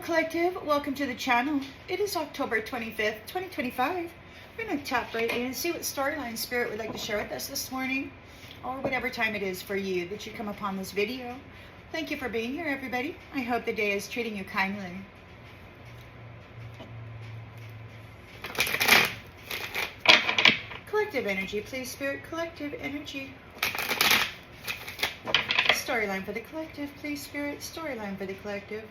Collective, welcome to the channel. It is October 25th, 2025. We're going to tap right in and see what storyline Spirit would like to share with us this morning, or whatever time it is for you that you come upon this video. Thank you for being here, everybody. I hope the day is treating you kindly. Collective energy, please, Spirit. Collective energy. Storyline for the collective, please, Spirit. Storyline for the collective.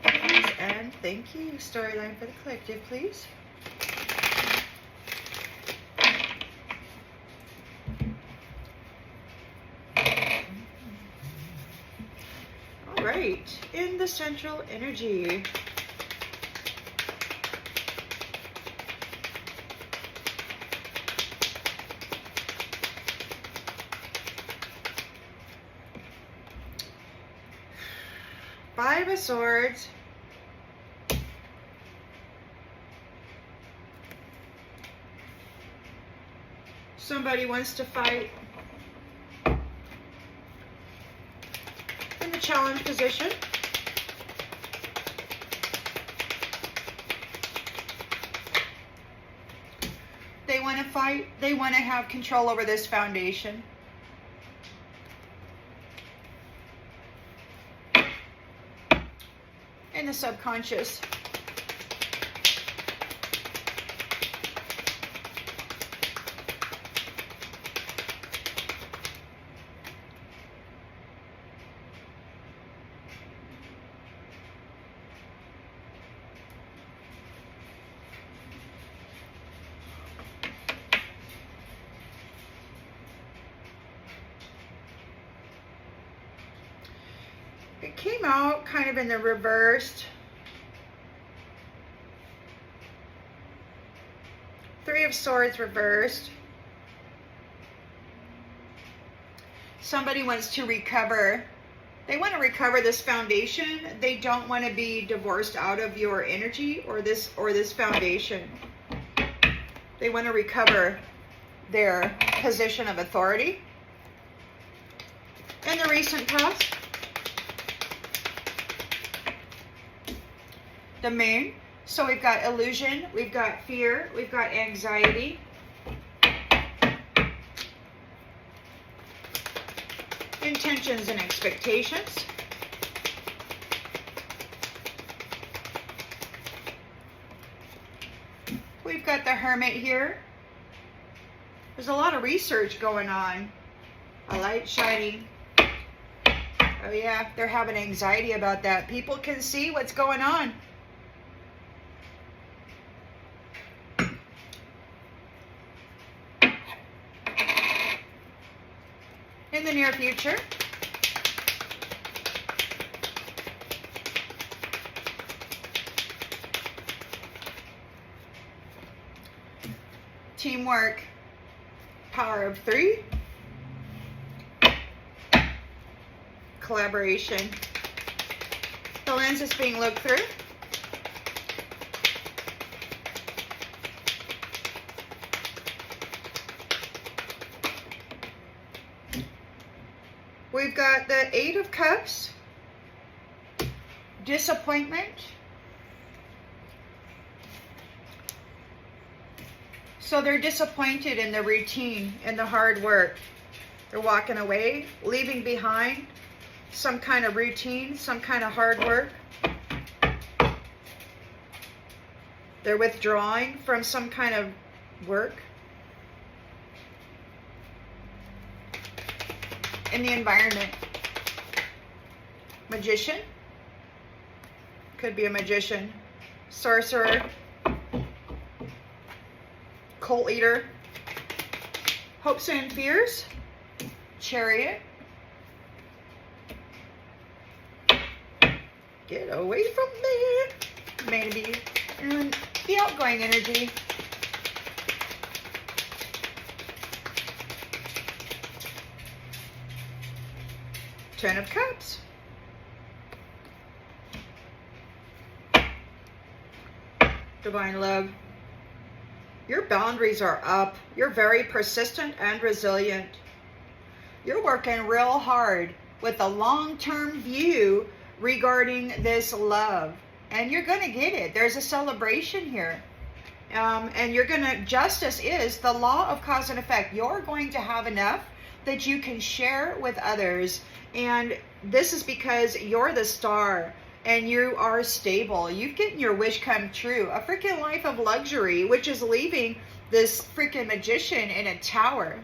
Please and thank you. Storyline for the collective, please. All right, in the central energy. Five of Swords. Somebody wants to fight in the challenge position. They want to fight. They want to have control over this foundation. In the subconscious. It came out kind of in the reversed. Three of Swords reversed. Somebody wants to recover. They want to recover this foundation. They don't want to be divorced out of your energy or this foundation. They want to recover their position of authority. In the recent past, the Moon. So we've got illusion, we've got fear, we've got anxiety. Intentions and expectations. We've got the Hermit here. There's a lot of research going on. A light shining. Oh yeah, they're having anxiety about that. People can see what's going on. In the near future. Teamwork. Power of 3. Collaboration. The lens is being looked through. We've got the Eight of Cups, disappointment, so they're disappointed in the routine and the hard work. They're walking away, leaving behind some kind of routine, some kind of hard work. They're withdrawing from some kind of work. In the environment. Magician. Could be a magician. Sorcerer. Cult leader. Hopes and fears. Chariot. Get away from me. Maybe. And the outgoing energy. Ten of Cups. Divine love. Your boundaries are up. You're very persistent and resilient. You're working real hard with a long-term view regarding this love. And you're going to get it. There's a celebration here. And you're going to, justice is the law of cause and effect. You're going to have enough that you can share with others. And this is because you're the star and you are stable. You've gotten your wish come true. A freaking life of luxury, which is leaving this freaking magician in a tower.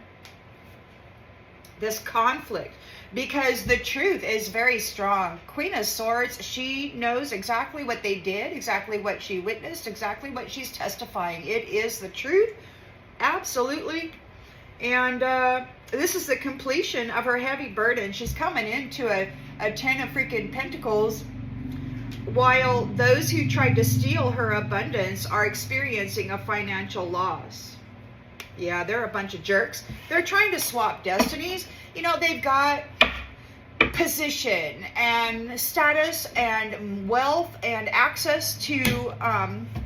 This conflict. Because the truth is very strong. Queen of Swords, she knows exactly what they did, exactly what she witnessed, exactly what she's testifying. It is the truth. Absolutely. And this is the completion of her heavy burden. She's coming into a 10 of freaking Pentacles, while those who tried to steal her abundance are experiencing a financial loss. Yeah, they're a bunch of jerks. They're trying to swap destinies. You know, they've got position and status and wealth and access to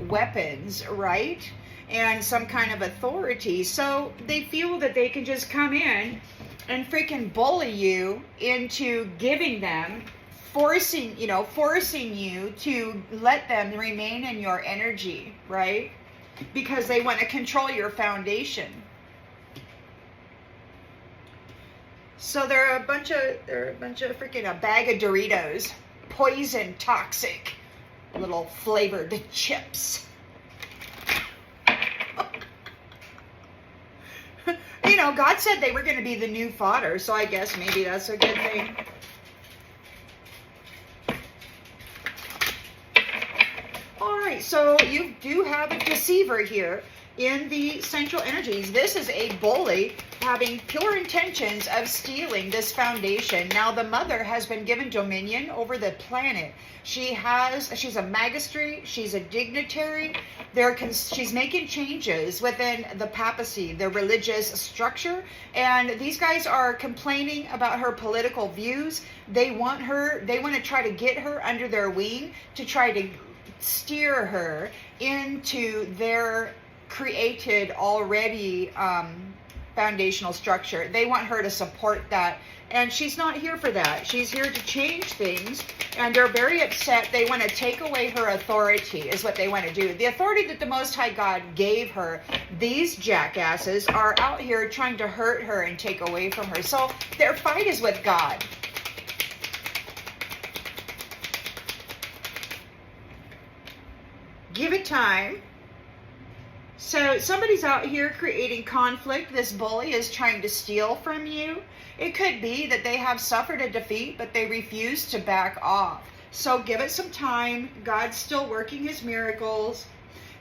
weapons, right? And some kind of authority. So they feel that they can just come in and freaking bully you into giving them, forcing you to let them remain in your energy, right? Because they want to control your foundation. So they're a bunch of freaking a bag of Doritos, poison, toxic, little flavored chips. You know, God said they were going to be the new fodder, so I guess maybe that's a good thing. All right, so you do have a deceiver here in the central energies. This is a bully having pure intentions of stealing this foundation. Now the mother has been given dominion over the planet. She's a magistrate, she's a dignitary. She's making changes within the papacy, the religious structure, and these guys are complaining about her political views. They want to try to get her under their wing to try to steer her into their created already foundational structure. They want her to support that, and she's not here for that. She's here to change things, and they're very upset. They want to take away her authority is what they want to do. The authority that the Most High God gave her, these jackasses are out here trying to hurt her and take away from her. So their fight is with God. Give it time. So somebody's out here creating conflict. This bully is trying to steal from you. It could be that they have suffered a defeat, but they refuse to back off. So give it some time. God's still working his miracles.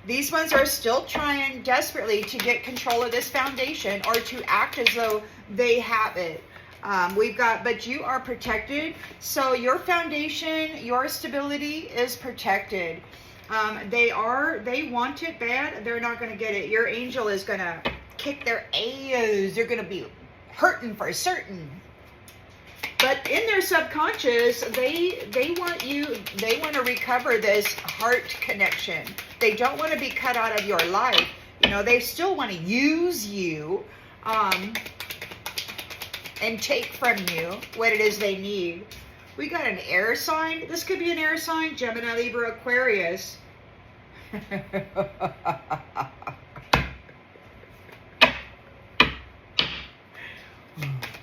These ones are still trying desperately to get control of this foundation or to act as though they have it. But you are protected. So your foundation, your stability is protected. They want it bad. They're not going to get it. Your angel is going to kick their ass. They're going to be hurting for certain. But in their subconscious, they want to recover this heart connection. They don't want to be cut out of your life. You know, they still want to use you, and take from you what it is they need. We got an air sign. This could be an air sign. Gemini, Libra, Aquarius.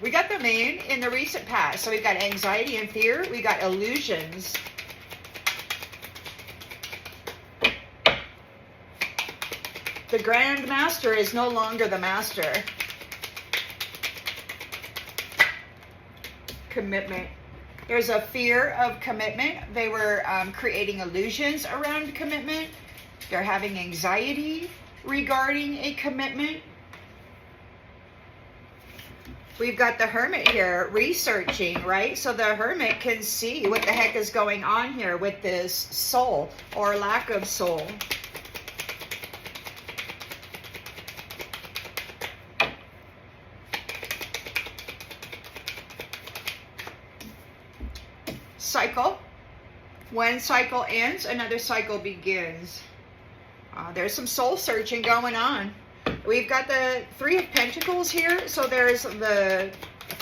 We got the moon in the recent past. So we've got anxiety and fear. We got illusions. The Grand Master is no longer the master. Commitment. There's a fear of commitment. They were creating illusions around commitment. They're having anxiety regarding a commitment. We've got the Hermit here researching, right? So the Hermit can see what the heck is going on here with this soul or lack of soul. Cycle. One cycle ends, another cycle begins. There's some soul searching going on. We've got the Three of Pentacles here. So there's the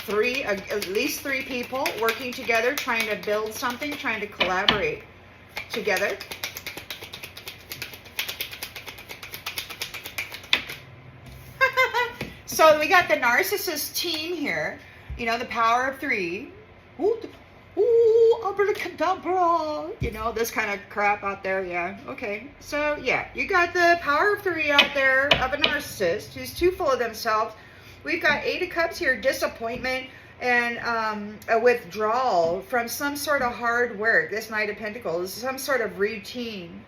at least three people working together, trying to build something, trying to collaborate together. So we got the narcissist team here. You know, the power of three. Ooh, abracadabra. You know, this kind of crap out there. Yeah. Okay. So, yeah, you got the power of three out there of a narcissist who's too full of themselves. We've got 8 of Cups here, disappointment and a withdrawal from some sort of hard work. This Knight of Pentacles, some sort of routine.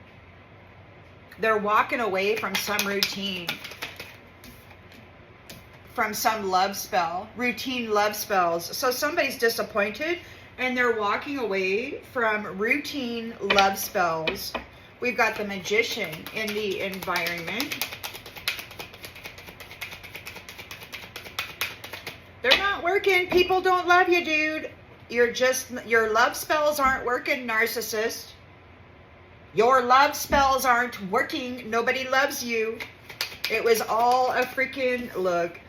They're walking away from some routine, from some love spell, routine love spells. So somebody's disappointed and they're walking away from routine love spells. We've got the Magician in the environment. They're not working. People don't love you, dude. Your love spells aren't working, narcissist. Your love spells aren't working. Nobody loves you. It was all a freaking, look,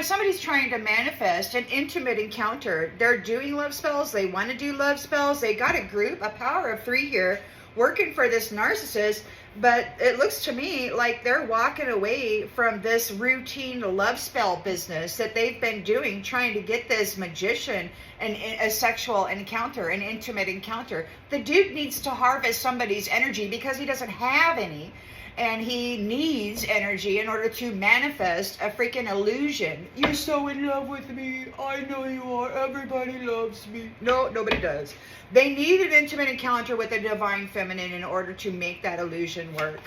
somebody's trying to manifest an intimate encounter. They're doing love spells. They want to do love spells. They got a group, a power of 3 here, working for this narcissist. But it looks to me like they're walking away from this routine love spell business that they've been doing, trying to get this magician and a sexual encounter, an intimate encounter. The dude needs to harvest somebody's energy because he doesn't have any. And he needs energy in order to manifest a freaking illusion. You're so in love with me. I know you are. Everybody loves me. No, nobody does. They need an intimate encounter with the divine feminine in order to make that illusion work.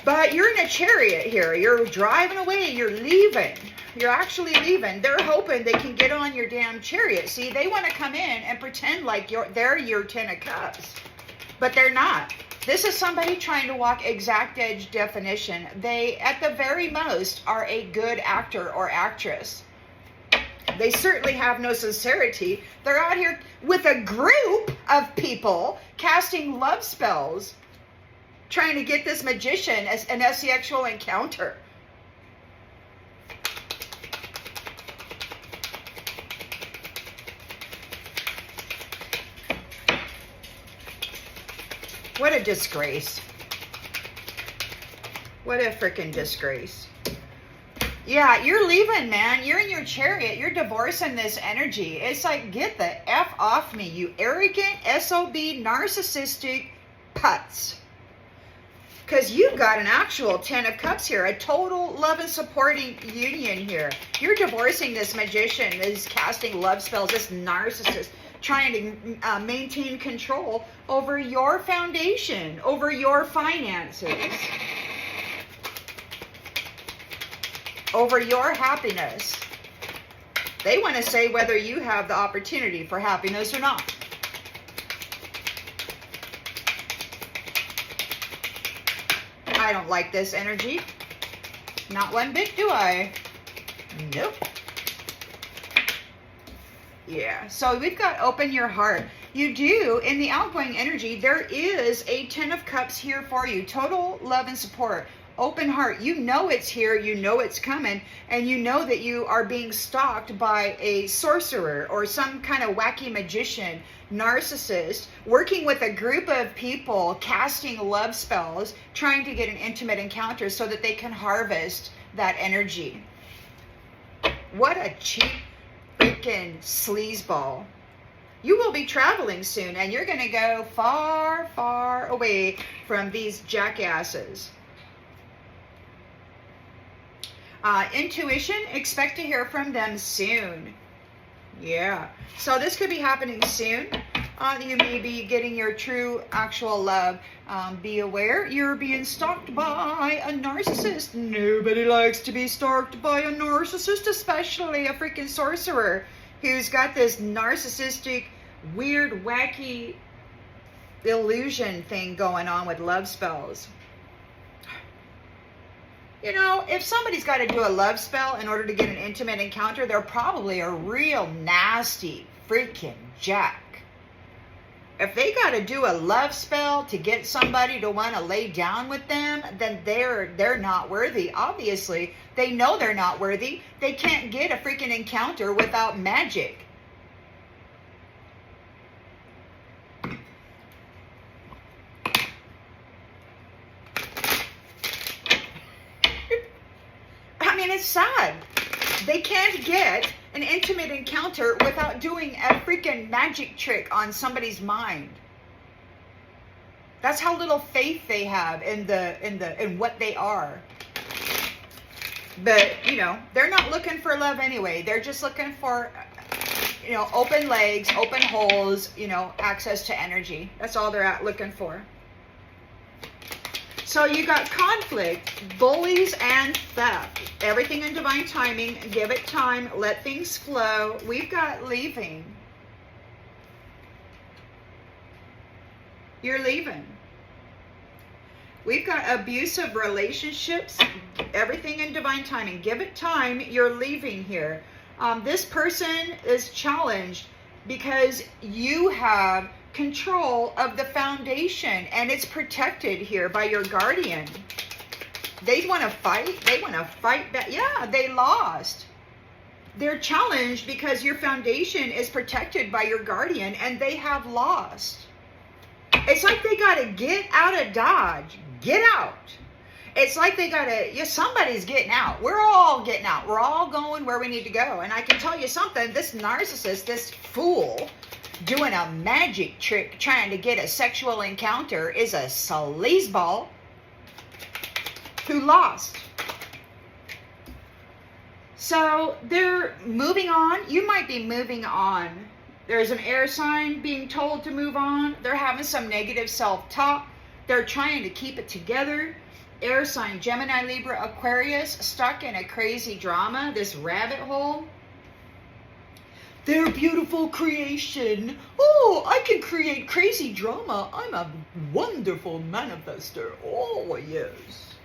But you're in a chariot here. You're driving away. You're leaving. You're actually leaving. They're hoping they can get on your damn chariot. See, they want to come in and pretend like they're your 10 of Cups. But they're not. This is somebody trying to walk exact edge definition. They, at the very most, are a good actor or actress. They certainly have no sincerity. They're out here with a group of people casting love spells, trying to get this magician as an sexual encounter. What a disgrace. What a freaking disgrace. Yeah, you're leaving, man. You're in your chariot. You're divorcing this energy. It's like, get the F off me, you arrogant, SOB, narcissistic putz. Because you've got an actual 10 of Cups here, a total love and supporting union here. You're divorcing this magician, this casting love spells, this narcissist, trying to maintain control over your foundation, over your finances, over your happiness. They want to say whether you have the opportunity for happiness or not. I don't like this energy. Not one bit, do I? Nope. Yeah, so we've got open your heart. You do, in the outgoing energy, there is a 10 of Cups here for you. Total love and support. Open heart. You know it's here. You know it's coming. And you know that you are being stalked by a sorcerer or some kind of wacky magician, narcissist, working with a group of people, casting love spells, trying to get an intimate encounter so that they can harvest that energy. What a cheap freaking sleazeball. You will be traveling soon, and you're going to go far, far away from these jackasses. Intuition, expect to hear from them soon. Yeah. So this could be happening soon. You may be getting your true, actual love. Be aware, you're being stalked by a narcissist. Nobody likes to be stalked by a narcissist, especially a freaking sorcerer who's got this narcissistic, weird, wacky illusion thing going on with love spells. You know, if somebody's got to do a love spell in order to get an intimate encounter, they're probably a real nasty freaking jack. If they got to do a love spell to get somebody to want to lay down with them, then they're not worthy. Obviously, they know they're not worthy. They can't get a freaking encounter without magic. I mean, it's sad. They can't get an intimate encounter without doing a freaking magic trick on somebody's mind. That's how little faith they have in what they are. But, you know, they're not looking for love anyway. They're just looking for, you know, open legs, open holes, you know, access to energy. That's all they're looking for. So you got conflict, bullies, and theft. Everything in divine timing. Give it time. Let things flow. We've got leaving. You're leaving. We've got abusive relationships. Everything in divine timing. Give it time. You're leaving here. This person is challenged because you have control of the foundation, and it's protected here by your guardian. They want to fight. They want to fight back. Yeah, they lost. They're challenged because your foundation is protected by your guardian, and they have lost. It's like they got to get out of Dodge. Get out. It's like they got to, yeah, somebody's getting out. We're all getting out. We're all going where we need to go. And I can tell you something, this narcissist, this fool, doing a magic trick trying to get a sexual encounter is a sleazeball who lost. So they're moving on. You might be moving on. There's an air sign being told to move on. They're having some negative self-talk. They're trying to keep it together. Air sign, Gemini, Libra, Aquarius, stuck in a crazy drama, this rabbit hole. Their beautiful creation. Oh, I can create crazy drama. I'm a wonderful manifester. Oh, yes.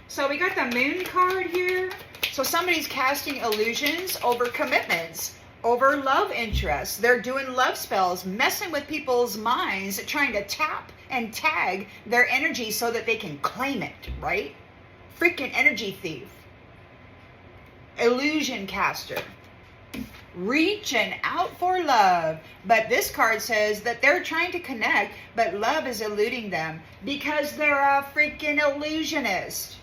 So we got the moon card here. So somebody's casting illusions over commitments, over love interests. They're doing love spells, messing with people's minds, trying to tap and tag their energy so that they can claim it, right? Freaking energy thief. Illusion caster. Reaching out for love. But this card says that they're trying to connect, but love is eluding them because they're a freaking illusionist.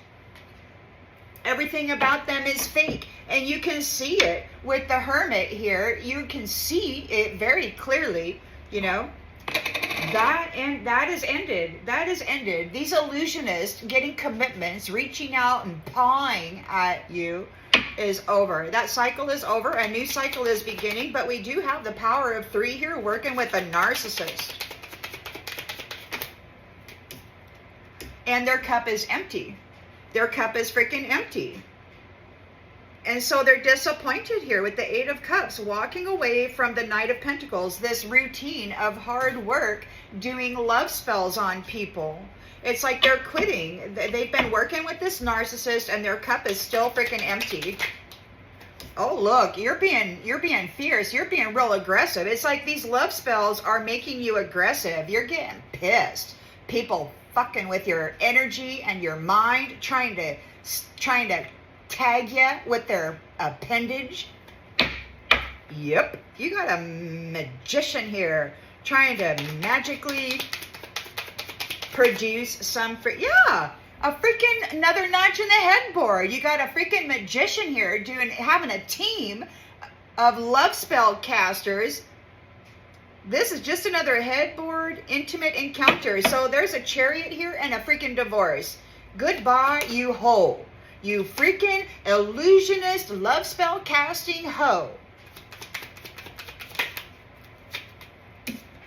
Everything about them is fake, and you can see it with the Hermit here. You can see it very clearly, you know. That is ended. That is ended. These illusionists getting commitments, reaching out and pawing at you is over. That cycle is over. A new cycle is beginning, but we do have the power of 3 here working with a narcissist. And their cup is empty. Their cup is freaking empty. And so they're disappointed here with the 8 of Cups, walking away from the Knight of Pentacles, this routine of hard work, doing love spells on people. It's like they're quitting. They've been working with this narcissist and their cup is still freaking empty. Oh, look, you're being fierce. You're being real aggressive. It's like these love spells are making you aggressive. You're getting pissed. People fucking with your energy and your mind, trying to tag you with their appendage. Yep, you got a magician here trying to magically produce some a freaking another notch in the headboard. You got a freaking magician here having a team of love spell casters. This is just another headboard intimate encounter. So there's a Chariot here and a freaking divorce. Goodbye, you hoe. You freaking illusionist, love spell casting hoe.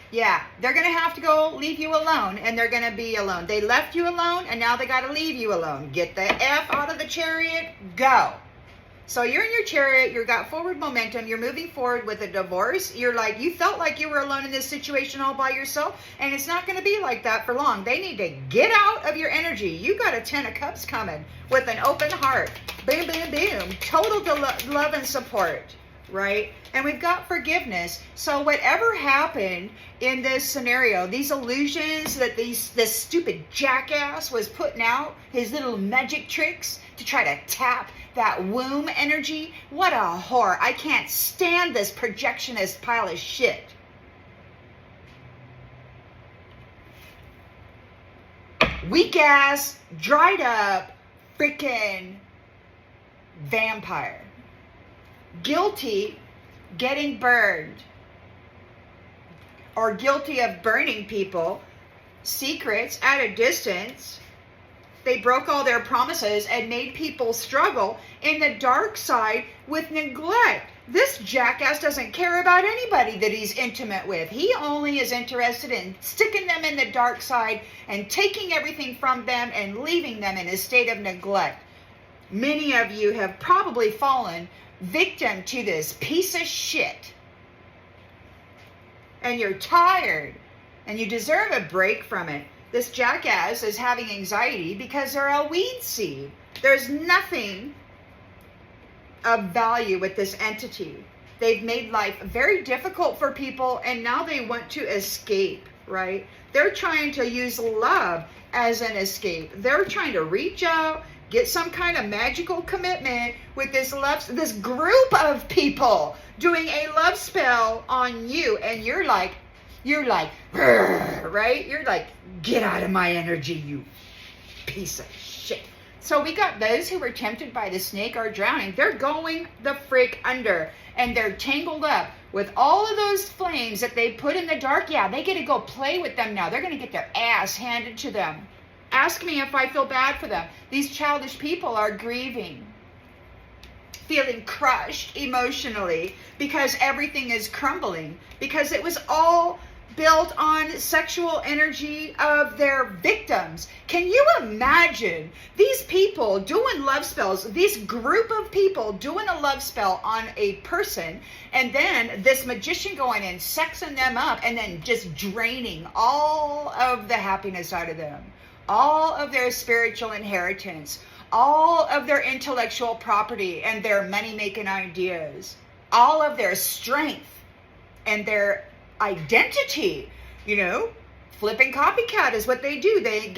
Yeah, they're going to have to go leave you alone, and they're going to be alone. They left you alone, and now they got to leave you alone. Get the F out of the Chariot, go. So you're in your Chariot, you've got forward momentum, you're moving forward with a divorce. You're like, you felt like you were alone in this situation all by yourself, and it's not going to be like that for long. They need to get out of your energy. You got a 10 of Cups coming with an open heart. Boom, boom, boom. Total love and support. right? And we've got forgiveness. So whatever happened in this scenario, these illusions that this stupid jackass was putting out, his little magic tricks to try to tap that womb energy, what a whore. I can't stand this projectionist pile of shit. Weak ass, dried up, freaking vampire. Guilty, getting burned. Or guilty of burning people. Secrets at a distance. They broke all their promises and made people struggle in the dark side with neglect. This jackass doesn't care about anybody that he's intimate with. He only is interested in sticking them in the dark side and taking everything from them and leaving them in a state of neglect. Many of you have probably fallen victim to this piece of shit. And you're tired and you deserve a break from it. This jackass is having anxiety because they're a weed seed. There's nothing of value with this entity. They've made life very difficult for people, and now they want to escape, right? They're trying to use love as an escape. They're trying to reach out, get some kind of magical commitment with this group of people doing a love spell on you, and you're like, right? You're like, get out of my energy, you piece of shit. So we got those who were tempted by the snake are drowning. They're going the frick under, and they're tangled up with all of those flames that they put in the dark. Yeah, they get to go play with them now. They're going to get their ass handed to them. Ask me if I feel bad for them. These childish people are grieving, feeling crushed emotionally because everything is crumbling, because it was all built on sexual energy of their victims. Can you imagine these people doing love spells, this group of people doing a love spell on a person, and then this magician going in, sexing them up, and then just draining all of the happiness out of them, all of their spiritual inheritance, all of their intellectual property and their money-making ideas, all of their strength and their identity, flipping copycat is what they do. They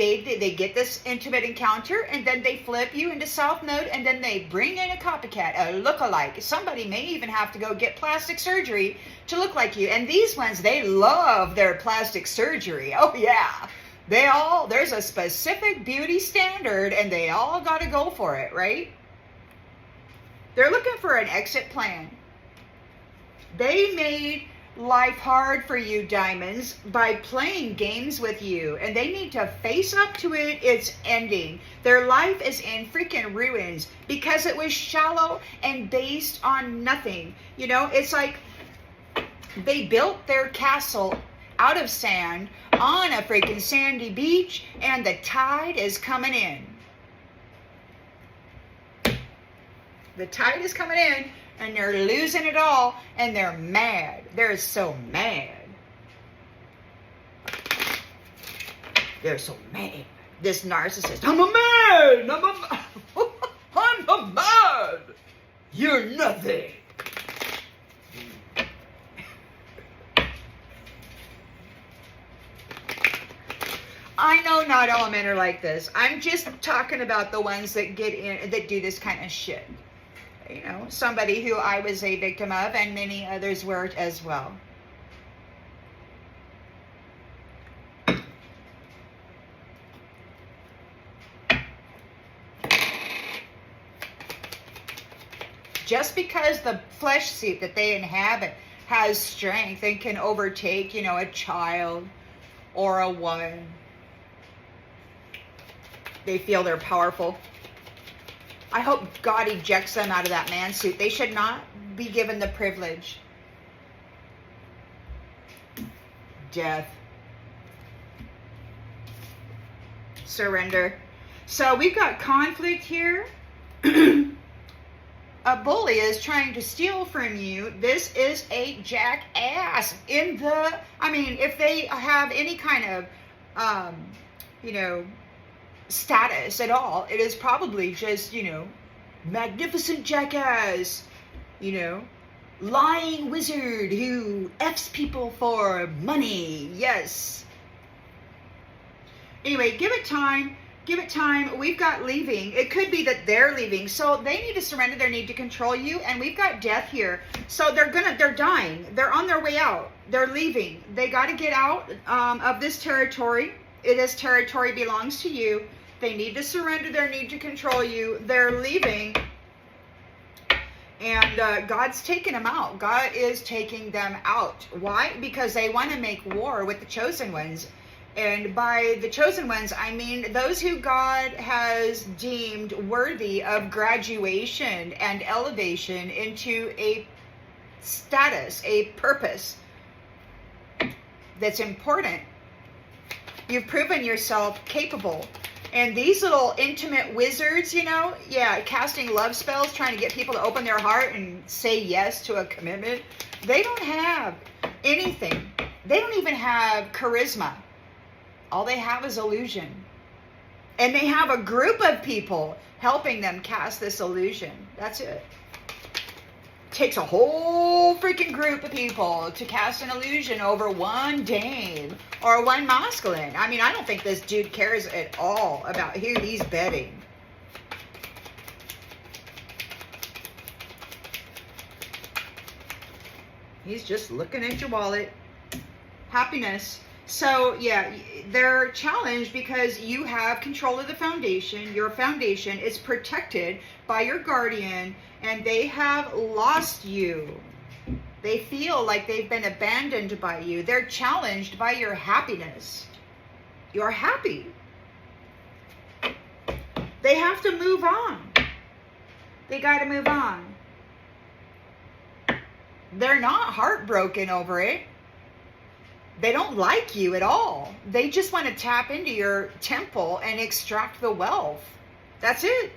get this intimate encounter, and then they flip you into South Node, and then they bring in a copycat, a lookalike. Somebody may even have to go get plastic surgery to look like you. And these ones, they love their plastic surgery. Oh yeah. There's a specific beauty standard, and they all got to go for it, right? They're looking for an exit plan. They made life hard for you, diamonds, by playing games with you, and they need to face up to it. It's ending. Their life is in freaking ruins because it was shallow and based on nothing. It's like they built their castle out of sand on a freaking sandy beach, and the tide is coming in. The tide is coming in, and they're losing it all, and they're mad. They're so mad. They're so mad. This narcissist. I'm a man. I'm a man. You're nothing. I know not all men are like this. I'm just talking about the ones that get in, that do this kind of shit. Somebody who I was a victim of, and many others were as well. Just because the flesh suit that they inhabit has strength and can overtake, a child or a woman, they feel they're powerful. I hope God ejects them out of that man suit. They should not be given the privilege. Death. Surrender. So we've got conflict here. A bully is trying to steal from you. This is a jackass. If they have any kind of, status at all, it is probably just, magnificent jackass, lying wizard who F's people for money. Yes. Anyway, give it time. Give it time. We've got leaving. It could be that they're leaving. So they need to surrender their need to control you. And we've got death here. So they're dying. They're on their way out. They're leaving. They got to get out of this territory. This territory belongs to you. They need to surrender their need to control you. They're leaving. And God's taking them out. God is taking them out. Why? Because they want to make war with the chosen ones. And by the chosen ones, I mean those who God has deemed worthy of graduation and elevation into a status, a purpose that's important. You've proven yourself capable. And these little intimate wizards, you know, yeah, casting love spells, trying to get people to open their heart and say yes to a commitment. They don't have anything. They don't even have charisma. All they have is illusion. And they have a group of people helping them cast this illusion. That's it. Takes a whole freaking group of people to cast an illusion over one dame or one masculine. I mean, I don't think this dude cares at all about who he's betting. He's just looking at your wallet. Happiness. So, yeah, they're challenged because you have control of the foundation. Your foundation is protected by your guardian, and they have lost you. They feel like they've been abandoned by you. They're challenged by your happiness. You're happy. They have to move on. They got to move on. They're not heartbroken over it. They don't like you at all. They just want to tap into your temple and extract the wealth. That's it.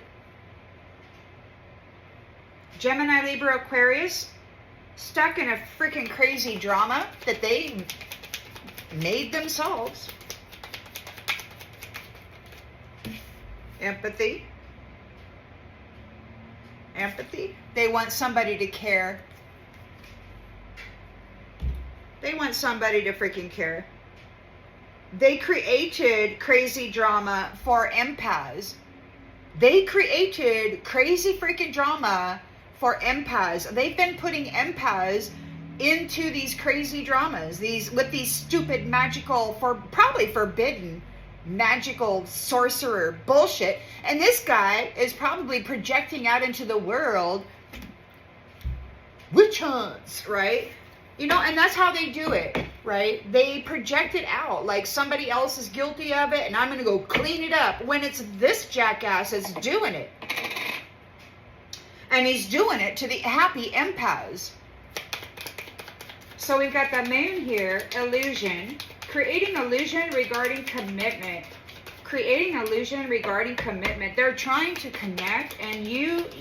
Gemini, Libra, Aquarius, stuck in a freaking crazy drama that they made themselves. Empathy. Empathy. They want somebody to care. They want somebody to freaking care. They created crazy drama for empaths. They created crazy freaking drama for empaths. They've been putting empaths into these crazy dramas, with these stupid magical, probably forbidden magical sorcerer bullshit. And this guy is probably projecting out into the world witch hunts, right? You know, and that's how they do it, right? They project it out like somebody else is guilty of it and I'm going to go clean it up when it's this jackass that's doing it. And he's doing it to the happy empaths. So we've got the moon here, illusion, creating illusion regarding commitment. Creating illusion regarding commitment. They're trying to connect, and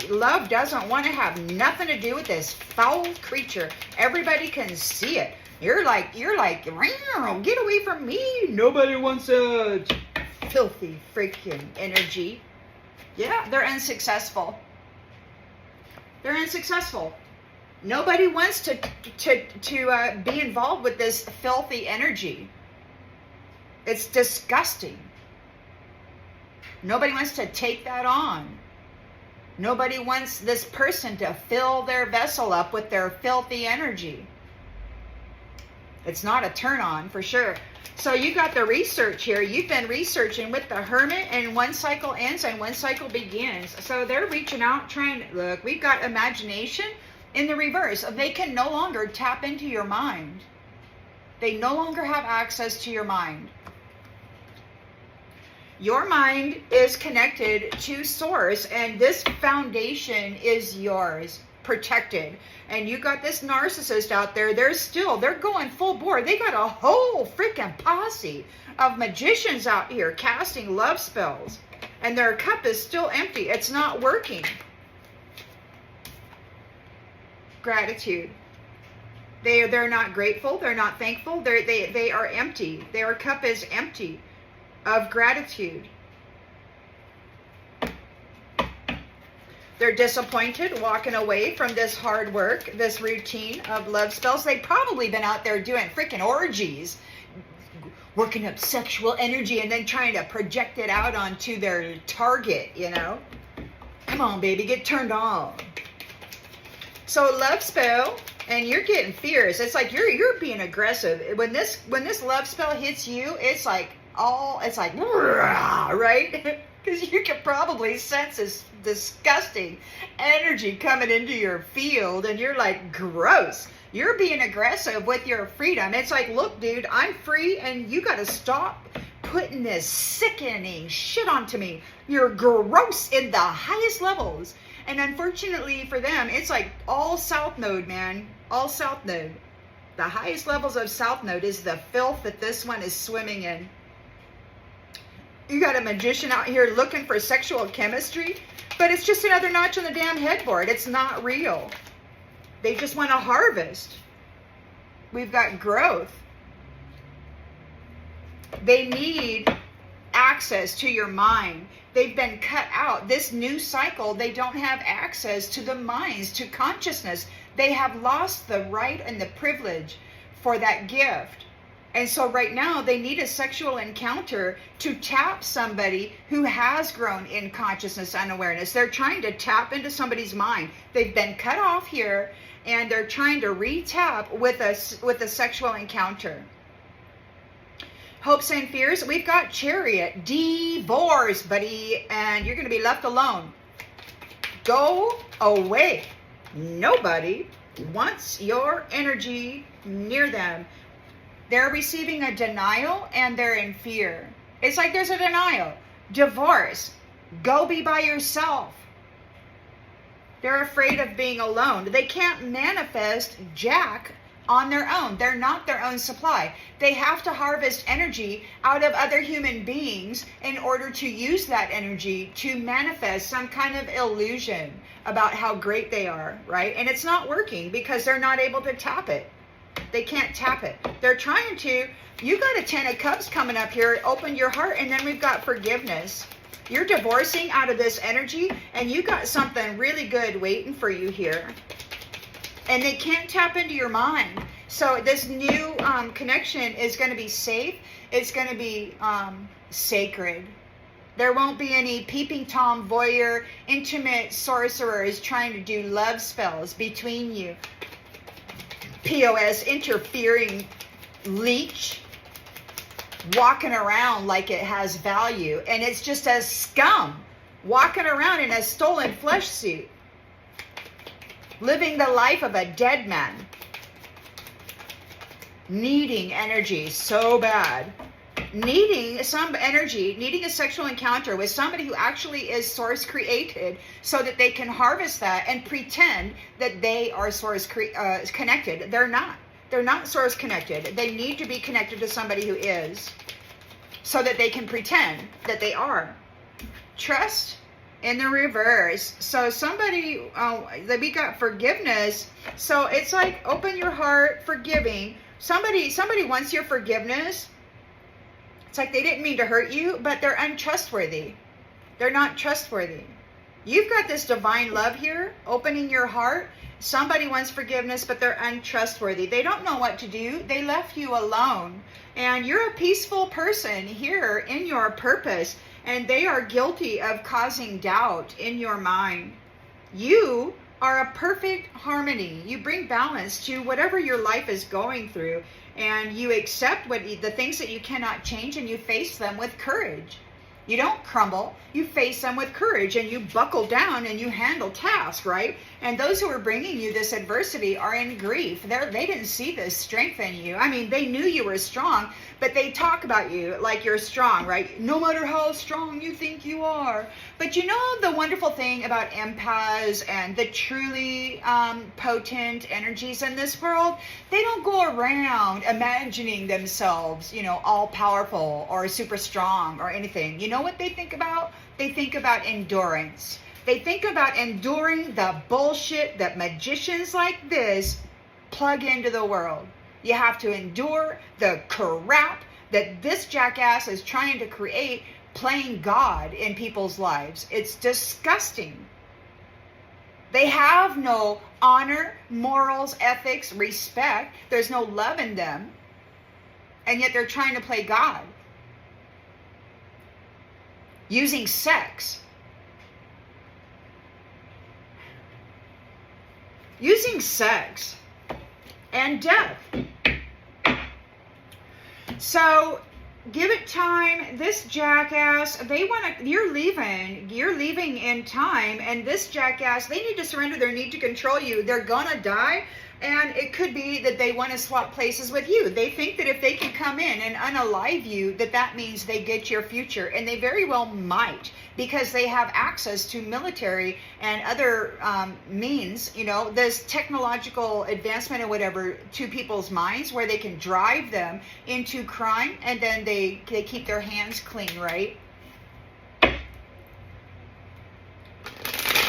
love doesn't want to have nothing to do with this foul creature. Everybody can see it. You're like, get away from me. Nobody wants a filthy freaking energy. Yeah, they're unsuccessful. They're unsuccessful. Nobody wants to be involved with this filthy energy. It's disgusting. Nobody wants to take that on. Nobody wants this person to fill their vessel up with their filthy energy. It's not a turn on for sure. So you got the research here. You've been researching with the Hermit, and one cycle ends and one cycle begins. So they're reaching out, trying to look. We've got imagination in the reverse. They can no longer tap into your mind. They no longer have access to your mind. Your mind is connected to source, and this foundation is yours, protected. And you got this narcissist out there. They're going full bore. They got a whole freaking posse of magicians out here casting love spells, and their cup is still empty. It's not working. Gratitude. They're not grateful. They're not thankful. They are empty. Their cup is empty of gratitude. They're disappointed, walking away from this hard work, this routine of love spells. They've probably been out there doing freaking orgies, working up sexual energy and then trying to project it out onto their target, you know? Come on, baby, get turned on. So love spell, and you're getting fierce. It's like you're being aggressive. When this love spell hits you, it's like right? Because you can probably sense this disgusting energy coming into your field, and you're like, gross. You're being aggressive with your freedom. It's like, look, dude, I'm free, and you got to stop putting this sickening shit onto me. You're gross in the highest levels. And unfortunately for them, it's like all South Node, man. All South Node. The highest levels of South Node is the filth that this one is swimming in. You got a magician out here looking for sexual chemistry, but it's just another notch on the damn headboard. It's not real. They just want to harvest. We've got growth. They need access to your mind. They've been cut out. This new cycle, they don't have access to the minds, to consciousness. They have lost the right and the privilege for that gift. And so right now they need a sexual encounter to tap somebody who has grown in consciousness and awareness. They're trying to tap into somebody's mind. They've been cut off here, and they're trying to re-tap with a sexual encounter. Hopes and fears. We've got Chariot. Divorce, buddy. And you're going to be left alone. Go away. Nobody wants your energy near them. They're receiving a denial, and they're in fear. It's like there's a denial. Divorce. Go be by yourself. They're afraid of being alone. They can't manifest jack on their own. They're not their own supply. They have to harvest energy out of other human beings in order to use that energy to manifest some kind of illusion about how great they are, right? And it's not working because they're not able to tap it. They can't tap it. They're trying to. You got a 10 of Cups coming up here. Open your heart. And then we've got forgiveness. You're divorcing out of this energy, and you got something really good waiting for you here. And they can't tap into your mind. So this new connection is going to be safe. It's going to be sacred. There won't be any peeping Tom voyeur, intimate sorcerers trying to do love spells between you. POS, interfering leech, walking around like it has value, and it's just a scum walking around in a stolen flesh suit, living the life of a dead man, needing energy so bad, needing some energy, needing a sexual encounter with somebody who actually is source created, so that they can harvest that and pretend that they are source connected. They're not. They're not source connected. They need to be connected to somebody who is, so that they can pretend that they are. Trust in the reverse. So somebody, we got forgiveness. So it's like, open your heart, forgiving. Somebody wants your forgiveness. It's like they didn't mean to hurt you, but they're untrustworthy. They're not trustworthy. You've got this divine love here, opening your heart. Somebody wants forgiveness, but they're untrustworthy. They don't know what to do. They left you alone. And you're a peaceful person here in your purpose, and they are guilty of causing doubt in your mind. You are a perfect harmony. You bring balance to whatever your life is going through, and you accept the things that you cannot change, and you face them with courage. You don't crumble. You face them with courage, and you buckle down, and you handle tasks, right? And those who are bringing you this adversity are in grief. They didn't see this strength in you. I mean, they knew you were strong, but they talk about you like you're strong, right? No matter how strong you think you are. But you know the wonderful thing about empaths and the truly potent energies in this world? They don't go around imagining themselves, all powerful or super strong or anything. You know what they think about? They think about endurance. They think about enduring the bullshit that magicians like this plug into the world. You have to endure the crap that this jackass is trying to create, playing God in people's lives. It's disgusting. They have no honor, morals, ethics, respect. There's no love in them. And yet they're trying to play God. Using sex. Using sex and death. So give it time. This jackass, you're leaving in time, and this jackass, they need to surrender their need to control you. They're gonna die, and it could be that they want to swap places with you. They think that if they can come in and unalive you, that means they get your future, and they very well might, because they have access to military and other means, this technological advancement or whatever, to people's minds, where they can drive them into crime, and then they keep their hands clean, right?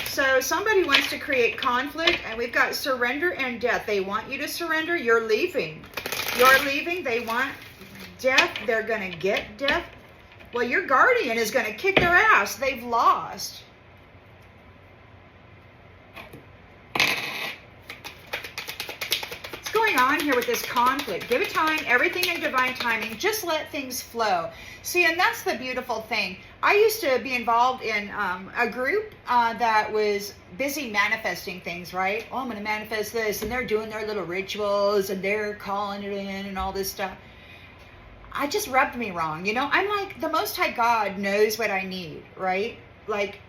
So somebody wants to create conflict, and we've got surrender and death. They want you to surrender. You're leaving. You're leaving. They want death. They're going to get death. Well, your guardian is going to kick their ass. They've lost. What's going on here with this conflict? Give it time. Everything in divine timing. Just let things flow. See, and that's the beautiful thing. I used to be involved in a group that was busy manifesting things, right? Oh, I'm going to manifest this. And they're doing their little rituals, and they're calling it in and all this stuff. I just rubbed me wrong. I'm like, the Most High God knows what I need, right? Like,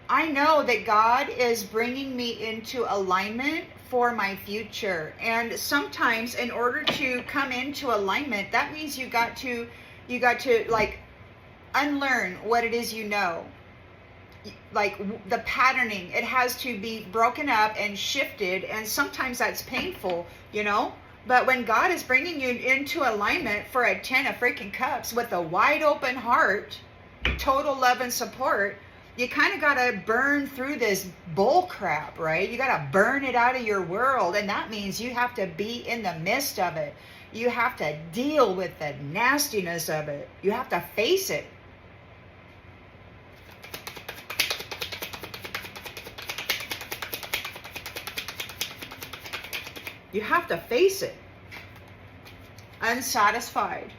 I know that God is bringing me into alignment for my future. And sometimes in order to come into alignment, that means you got to like unlearn what it is like the patterning. It has to be broken up and shifted, and sometimes that's painful, But when God is bringing you into alignment for a 10 of freaking cups with a wide open heart, total love and support, you kind of got to burn through this bull crap, right? You got to burn it out of your world. And that means you have to be in the midst of it. You have to deal with the nastiness of it. You have to face it. You have to face it. Unsatisfied.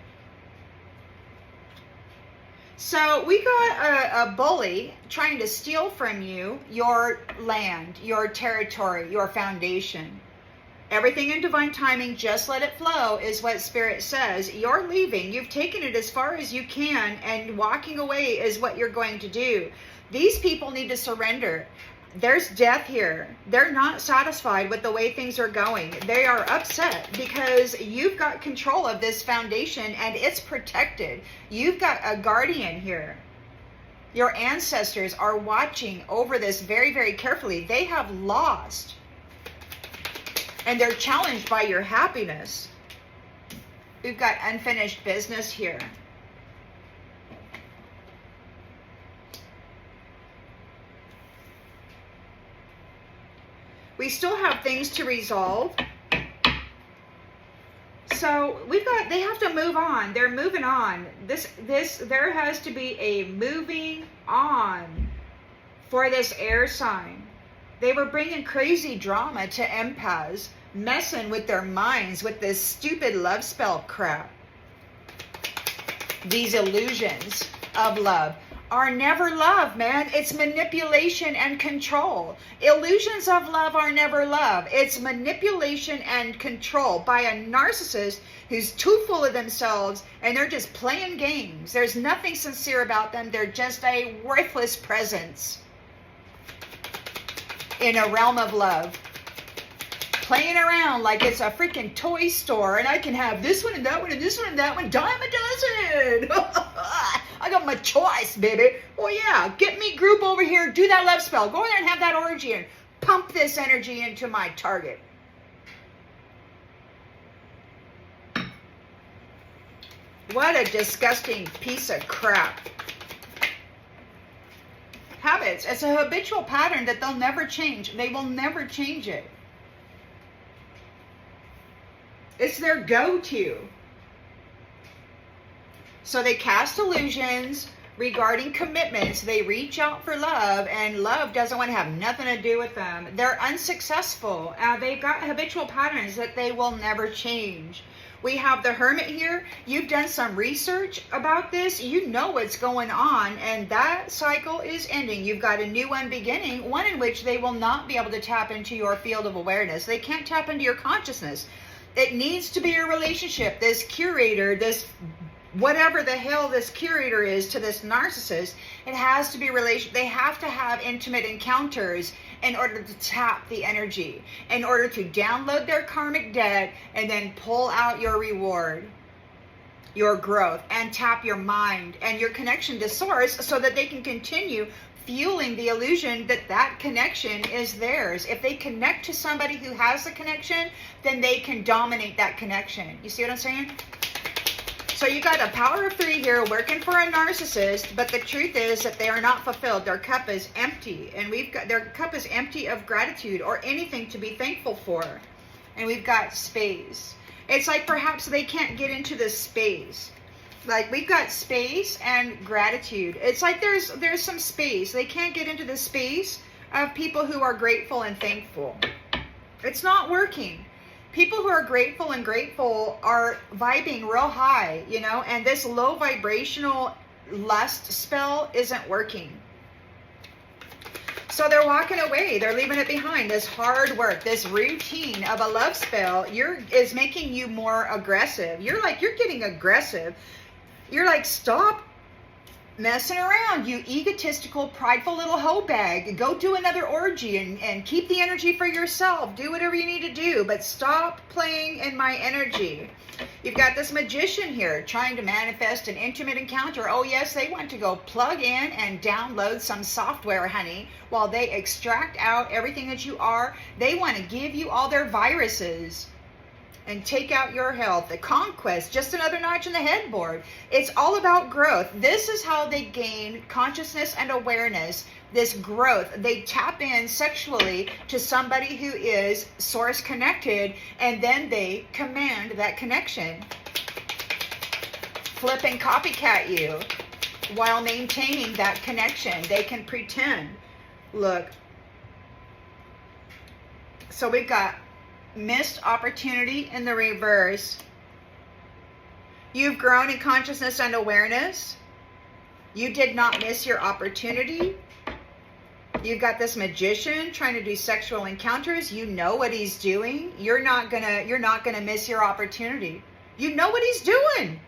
So we got a bully trying to steal from you your land, your territory, your foundation. Everything in divine timing, just let it flow, is what Spirit says. You're leaving. You've taken it as far as you can, and walking away is what you're going to do. These people need to surrender. There's death here. They're not satisfied with the way things are going. They are upset because you've got control of this foundation and it's protected. You've got a guardian here. Your ancestors are watching over this very, very carefully. They have lost. And they're challenged by your happiness. We've got unfinished business here. We still have things to resolve. So they have to move on. They're moving on. There has to be a moving on for this air sign. They were bringing crazy drama to empaths, messing with their minds with this stupid love spell crap. These illusions of love are never love, man. It's manipulation and control. Illusions of love are never love. It's manipulation and control by a narcissist who's too full of themselves, and they're just playing games. There's nothing sincere about them. They're just a worthless presence in a realm of love. Playing around like it's a freaking toy store, and I can have this one and that one and this one and that one. Dime a dozen. I got my choice, baby. Oh yeah, get me group over here. Do that love spell. Go in there and have that orgy and pump this energy into my target. What a disgusting piece of crap. Habits. It's a habitual pattern that they'll never change. They will never change it. It's their go-to. So they cast illusions, regarding commitments. They reach out for love, and love doesn't want to have nothing to do with them. They're unsuccessful. They've got habitual patterns that they will never change. We have the Hermit here. You've done some research about this. You know what's going on, and that cycle is ending. You've got a new one beginning, one in which they will not be able to tap into your field of awareness. They can't tap into your consciousness. It needs to be a relationship. This curator, this whatever the hell this curator is to this narcissist, it has to be they have to have intimate encounters in order to tap the energy, in order to download their karmic debt and then pull out your reward, your growth, and tap your mind and your connection to source so that they can continue fueling the illusion that that connection is theirs. If they connect to somebody who has the connection, then they can dominate that connection. You see what I'm saying? So you got a power of 3 here working for a narcissist, but the truth is that they are not fulfilled. Their cup is empty, and their cup is empty of gratitude or anything to be thankful for. And we've got space. It's like perhaps they can't get into this space. Like we've got space and gratitude. It's like there's some space. They can't get into the space of people who are grateful and thankful. It's not working. People who are grateful are vibing real high, you know, and this low vibrational lust spell isn't working. So they're walking away. They're leaving it behind. This hard work, this routine of a love spell is making you more aggressive. You're getting aggressive. You're like, stop messing around, you egotistical, prideful little hoe bag. Go do another orgy and keep the energy for yourself. Do whatever you need to do, but stop playing in my energy. You've got this magician here trying to manifest an intimate encounter. Oh yes, they want to go plug in and download some software, honey, while they extract out everything that you are. They want to give you all their viruses and take out your health. The conquest, just another notch in the headboard. It's all about growth. This is how they gain consciousness and awareness. This growth, they tap in sexually to somebody who is source connected, and then they command that connection. Flip and copycat you while maintaining that connection. They can pretend. Look. So we've got missed opportunity in the reverse. You've grown in consciousness and awareness. You did not miss your opportunity. You've got this magician trying to do sexual encounters. You know what he's doing. You're not gonna miss your opportunity. You know what he's doing.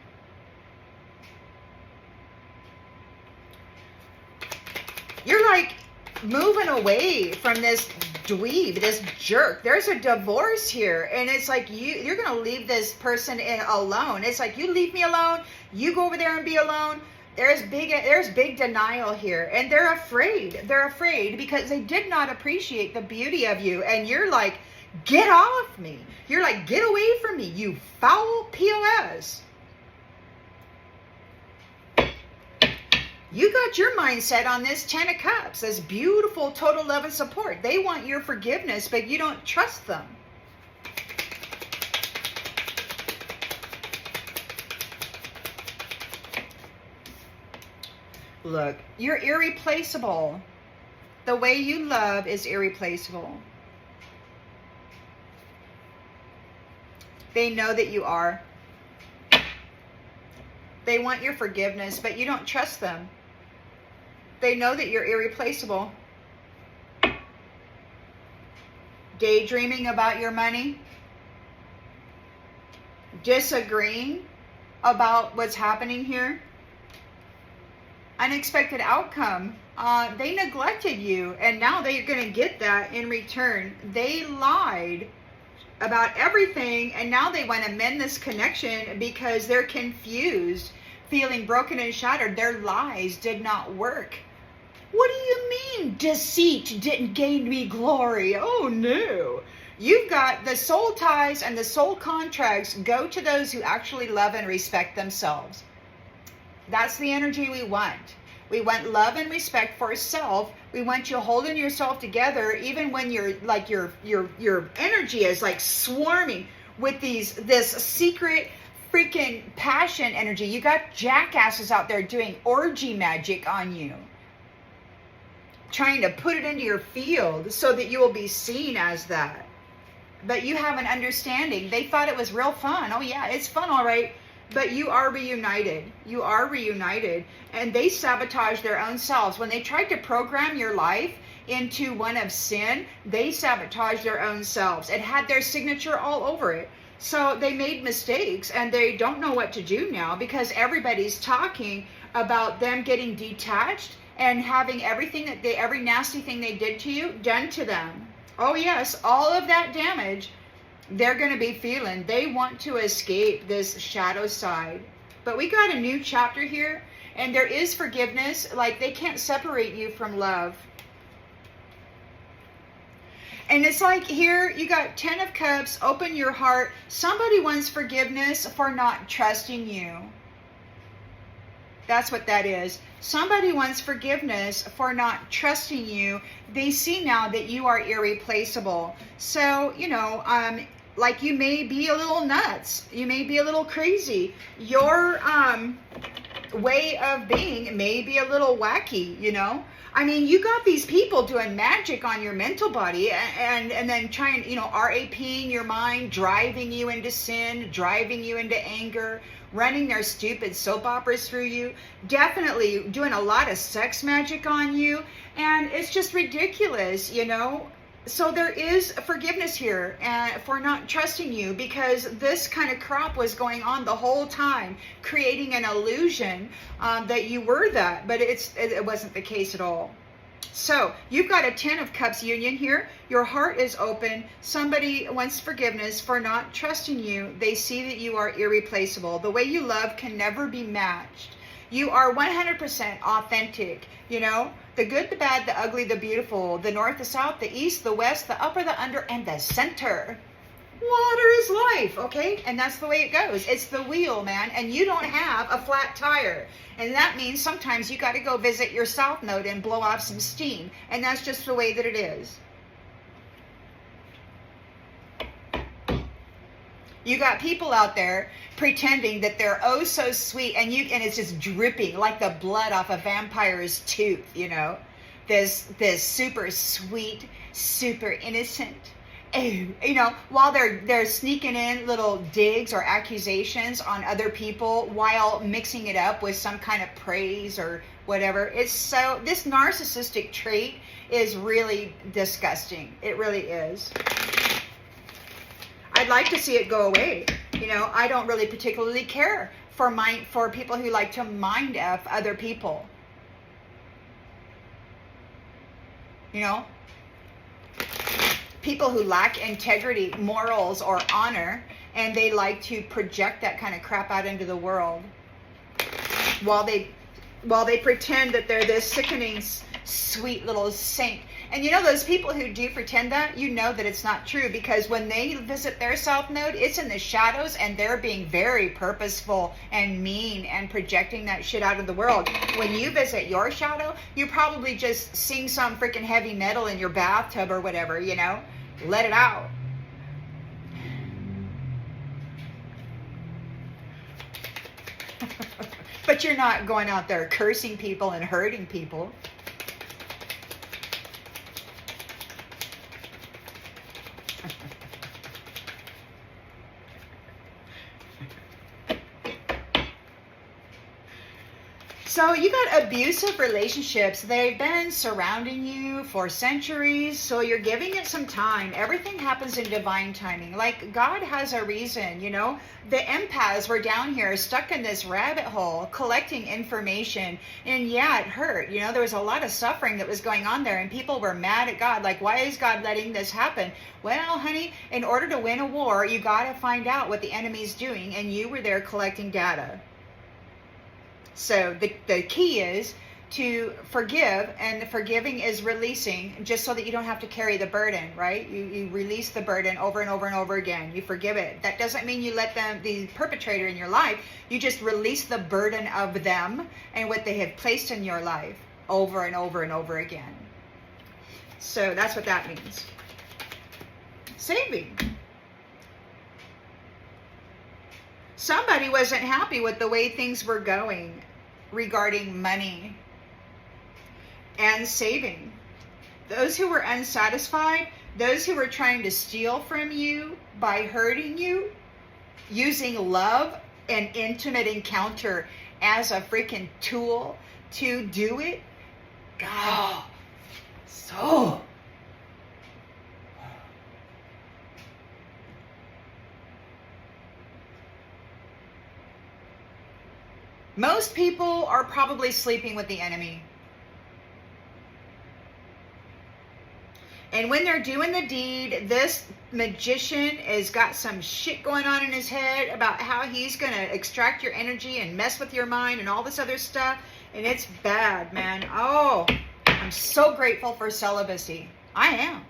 You're like moving away from this dweeb, this jerk. There's a divorce here, and it's like you're gonna leave this person in alone. It's like, you leave me alone, you go over there and be alone. There's big denial here, and they're afraid because they did not appreciate the beauty of you, and you're like, get off me. You're like, get away from me, you foul POS. You got your mindset on this 10 of Cups, this beautiful total love and support. They want your forgiveness, but you don't trust them. Look, you're irreplaceable. The way you love is irreplaceable. They know that you are. They want your forgiveness, but you don't trust them. They know that you're irreplaceable. Daydreaming about your money. Disagreeing about what's happening here. Unexpected outcome. They neglected you, and now they're going to get that in return. They lied about everything, and now they want to mend this connection because they're confused, feeling broken and shattered. Their lies did not work. What do you mean deceit didn't gain me glory? Oh no. You've got the soul ties and the soul contracts go to those who actually love and respect themselves. That's the energy we want. We want love and respect for self. We want you holding yourself together, even when you're like your energy is like swarming with this secret freaking passion energy. You got jackasses out there doing orgy magic on you, trying to put it into your field so that you will be seen as that. But you have an understanding. They thought it was real fun. Oh yeah, it's fun, all right. But you are reunited. You are reunited. And they sabotage their own selves. When they tried to program your life into one of sin, they sabotaged their own selves. It had their signature all over it. So they made mistakes and they don't know what to do now because everybody's talking about them getting detached and having everything that they, every nasty thing they did to you done to them. Oh yes, all of that damage they're going to be feeling. They want to escape this shadow side. But we got a new chapter here, and there is forgiveness. Like, they can't separate you from love. And it's like here, you got 10 of Cups, open your heart. Somebody wants forgiveness for not trusting you. That's what that is. Somebody wants forgiveness for not trusting you. They see now that you are irreplaceable. So, you know, like you may be a little nuts. You may be a little crazy. Your way of being may be a little wacky, you know. I mean, you got these people doing magic on your mental body and then trying, you know, RAPing your mind, driving you into sin, driving you into anger, running their stupid soap operas through you, definitely doing a lot of sex magic on you. And it's just ridiculous, you know. So there is forgiveness here for not trusting you, because this kind of crap was going on the whole time, creating an illusion that you were that, but it wasn't the case at all. So you've got a 10 of Cups union here. Your heart is open. Somebody wants forgiveness for not trusting you. They see that you are irreplaceable. The way you love can never be matched. You are 100% authentic, you know, the good, the bad, the ugly, the beautiful, the north, the south, the east, the west, the upper, the under, and the center. Water is life, okay? And that's the way it goes. It's the wheel, man, and you don't have a flat tire. And that means sometimes you got to go visit your south node and blow off some steam. And that's just the way that it is. You got people out there pretending that they're oh so sweet, and it's just dripping like the blood off a vampire's tooth, you know. This super sweet, super innocent. You know, while they're sneaking in little digs or accusations on other people while mixing it up with some kind of praise or whatever. It's so, this narcissistic trait is really disgusting. It really is. I'd like to see it go away. You know, I don't really particularly care for people who like to mind F other people. You know? People who lack integrity, morals, or honor, and they like to project that kind of crap out into the world while they pretend that they're this sickening, sweet little saint. And you know, those people who do pretend that, you know that it's not true, because when they visit their south node, it's in the shadows and they're being very purposeful and mean and projecting that shit out of the world. When you visit your shadow, you probably just sing some freaking heavy metal in your bathtub or whatever, you know? Let it out. But you're not going out there cursing people and hurting people. So you got abusive relationships. They've been surrounding you for centuries, so you're giving it some time. Everything happens in divine timing. Like, God has a reason, you know. The empaths were down here stuck in this rabbit hole collecting information, and yeah, it hurt. You know, there was a lot of suffering that was going on there, and people were mad at God. Like, why is God letting this happen? Well, honey, in order to win a war, you got to find out what the enemy's doing, and you were there collecting data. So the key is to forgive, and the forgiving is releasing, just so that you don't have to carry the burden, right? You release the burden over and over and over again. You forgive it. That doesn't mean you let them, the perpetrator in your life, you just release the burden of them and what they have placed in your life over and over and over again. So that's what that means. Saving. Somebody wasn't happy with the way things were going regarding money and saving. Those who were unsatisfied, those who were trying to steal from you by hurting you, using love and intimate encounter as a freaking tool to do it. God, so. Most people are probably sleeping with the enemy. And when they're doing the deed, this magician has got some shit going on in his head about how he's going to extract your energy and mess with your mind and all this other stuff. And it's bad, man. Oh, I'm so grateful for celibacy. I am.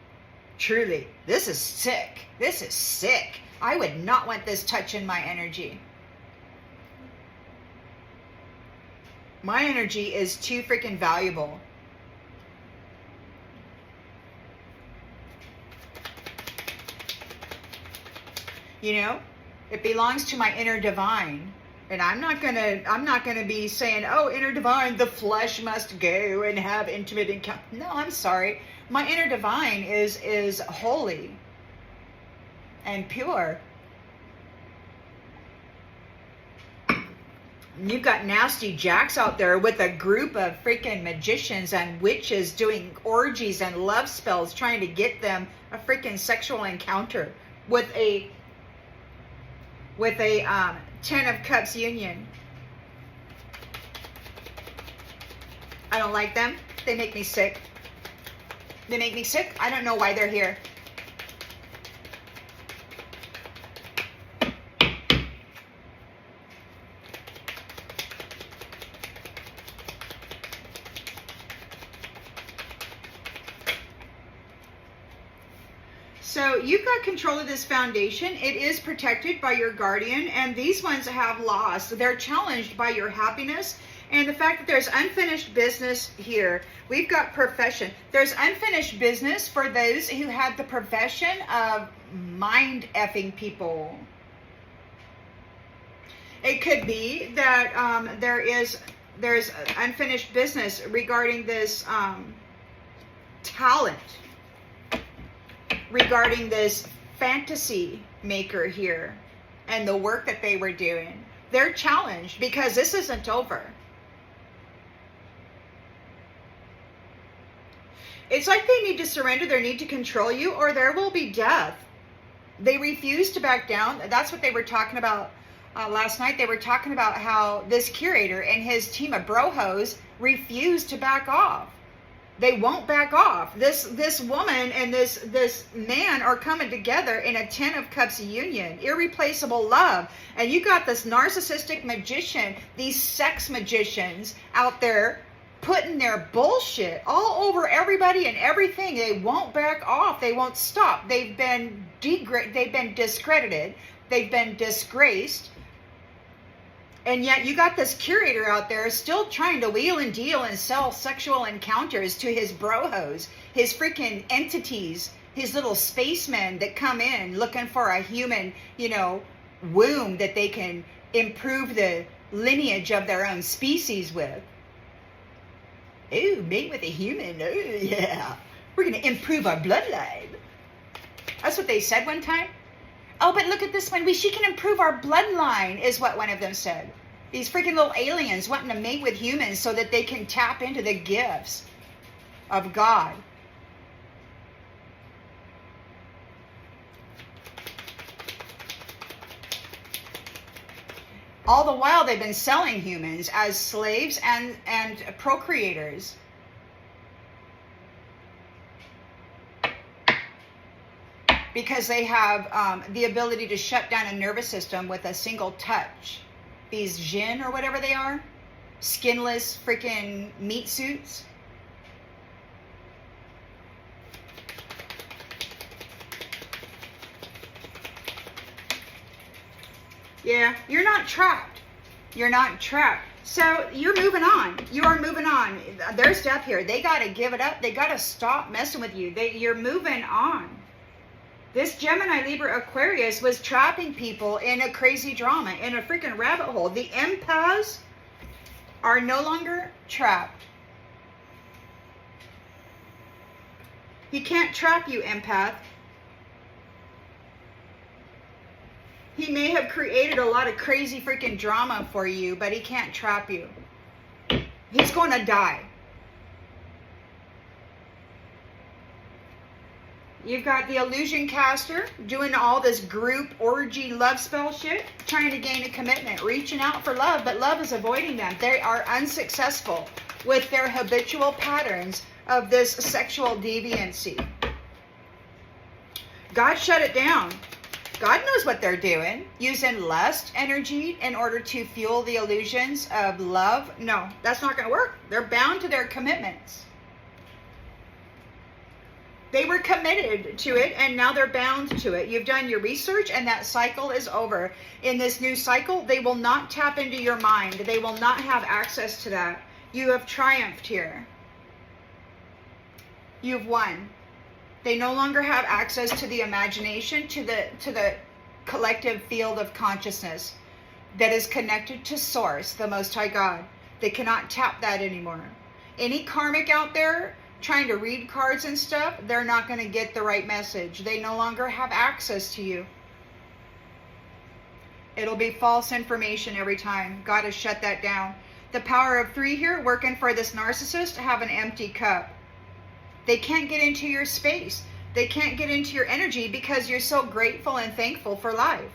Truly. This is sick. This is sick. I would not want this touching my energy. My energy is too freaking valuable. You know, it belongs to my inner divine. And I'm not gonna be saying, oh, inner divine, the flesh must go and have intimate encounter. No, I'm sorry. My inner divine is holy and pure. You've got nasty jacks out there with a group of freaking magicians and witches doing orgies and love spells trying to get them a freaking sexual encounter with a 10 of Cups union. I don't like them. They make me sick. They make me sick. I don't know why they're here. So you've got control of this foundation. It is protected by your guardian, and these ones have lost. They're challenged by your happiness and the fact that there's unfinished business here. We've got profession. There's unfinished business for those who had the profession of mind effing people. It could be that there's unfinished business regarding this talent, regarding this fantasy maker here and the work that they were doing. They're challenged because this isn't over. It's like they need to surrender their need to control you, or there will be death. They refuse to back down. That's what they were talking about last night. They were talking about how this curator and his team of brojos refuse to back off. They won't back off. This woman and this man are coming together in a 10 of Cups union, irreplaceable love. And you got this narcissistic magician, these sex magicians out there putting their bullshit all over everybody and everything. They won't back off. They won't stop. They've been discredited. They've been disgraced. And yet you got this curator out there still trying to wheel and deal and sell sexual encounters to his brojos, his freaking entities, his little spacemen that come in looking for a human, womb that they can improve the lineage of their own species with. Ooh, mate with a human. Oh, yeah. We're going to improve our bloodline. That's what they said one time. Oh, but look at this one. She can improve our bloodline, is what one of them said. These freaking little aliens wanting to mate with humans so that they can tap into the gifts of God. All the while, they've been selling humans as slaves and procreators. Because they have the ability to shut down a nervous system with a single touch. These Jinn or whatever they are. Skinless freaking meat suits. Yeah, you're not trapped. You're not trapped. So you're moving on. You are moving on. There's death here. They got to give it up. They got to stop messing with you. You're moving on. This Gemini, Libra, Aquarius was trapping people in a crazy drama, in a freaking rabbit hole. The empaths are no longer trapped. He can't trap you, empath. He may have created a lot of crazy freaking drama for you, but he can't trap you. He's going to die. You've got the illusion caster doing all this group orgy love spell shit, trying to gain a commitment, reaching out for love, but love is avoiding them. They are unsuccessful with their habitual patterns of this sexual deviancy. God shut it down. God knows what they're doing, using lust energy in order to fuel the illusions of love. No, that's not going to work. They're bound to their commitments. They were committed to it, and now they're bound to it. You've done your research, and that cycle is over. In this new cycle, they will not tap into your mind. They will not have access to that. You have triumphed here. You've won. They no longer have access to the imagination, to the collective field of consciousness that is connected to Source, the Most High God. They cannot tap that anymore. Any karmic out there trying to read cards and stuff, they're not going to get the right message. They no longer have access to you. It'll be false information every time. God has shut that down. The power of 3 here, working for this narcissist, have an empty cup. They can't get into your space. They can't get into your energy because you're so grateful and thankful for life.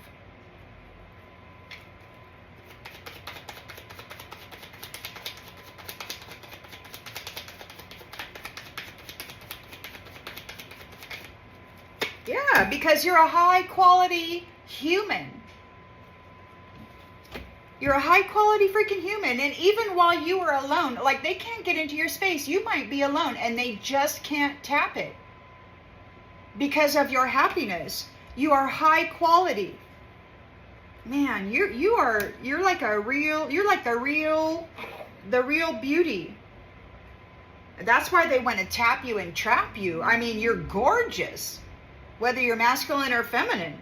Yeah, because you're a high quality human. You're a high quality freaking human. And even while you are alone, like they can't get into your space. You might be alone and they just can't tap it. Because of your happiness. You are high quality. Man, you're like the real beauty. That's why they want to tap you and trap you. I mean, you're gorgeous. Whether you're masculine or feminine.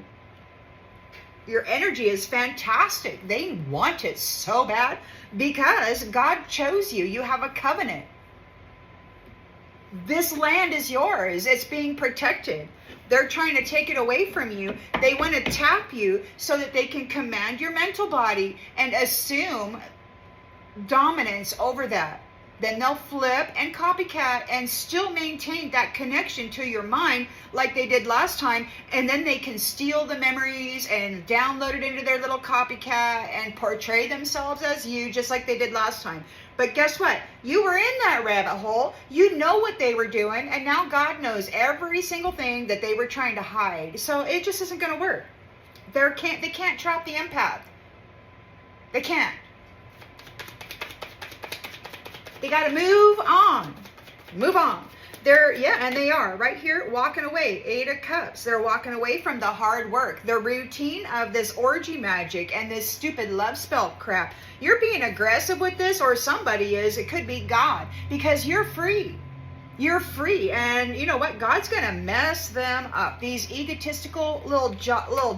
Your energy is fantastic. They want it so bad because God chose you. You have a covenant. This land is yours. It's being protected. They're trying to take it away from you. They want to tap you so that they can command your mental body and assume dominance over that. Then they'll flip and copycat and still maintain that connection to your mind like they did last time. And then they can steal the memories and download it into their little copycat and portray themselves as you just like they did last time. But guess what? You were in that rabbit hole. You know what they were doing. And now God knows every single thing that they were trying to hide. So it just isn't going to work. They can't trap the empath. They can't. They got to move on. Move on. And they are right here walking away. 8 of Cups. They're walking away from the hard work, the routine of this orgy magic and this stupid love spell crap. You're being aggressive with this, or somebody is. It could be God, because you're free. You're free. And you know what? God's going to mess them up. These egotistical little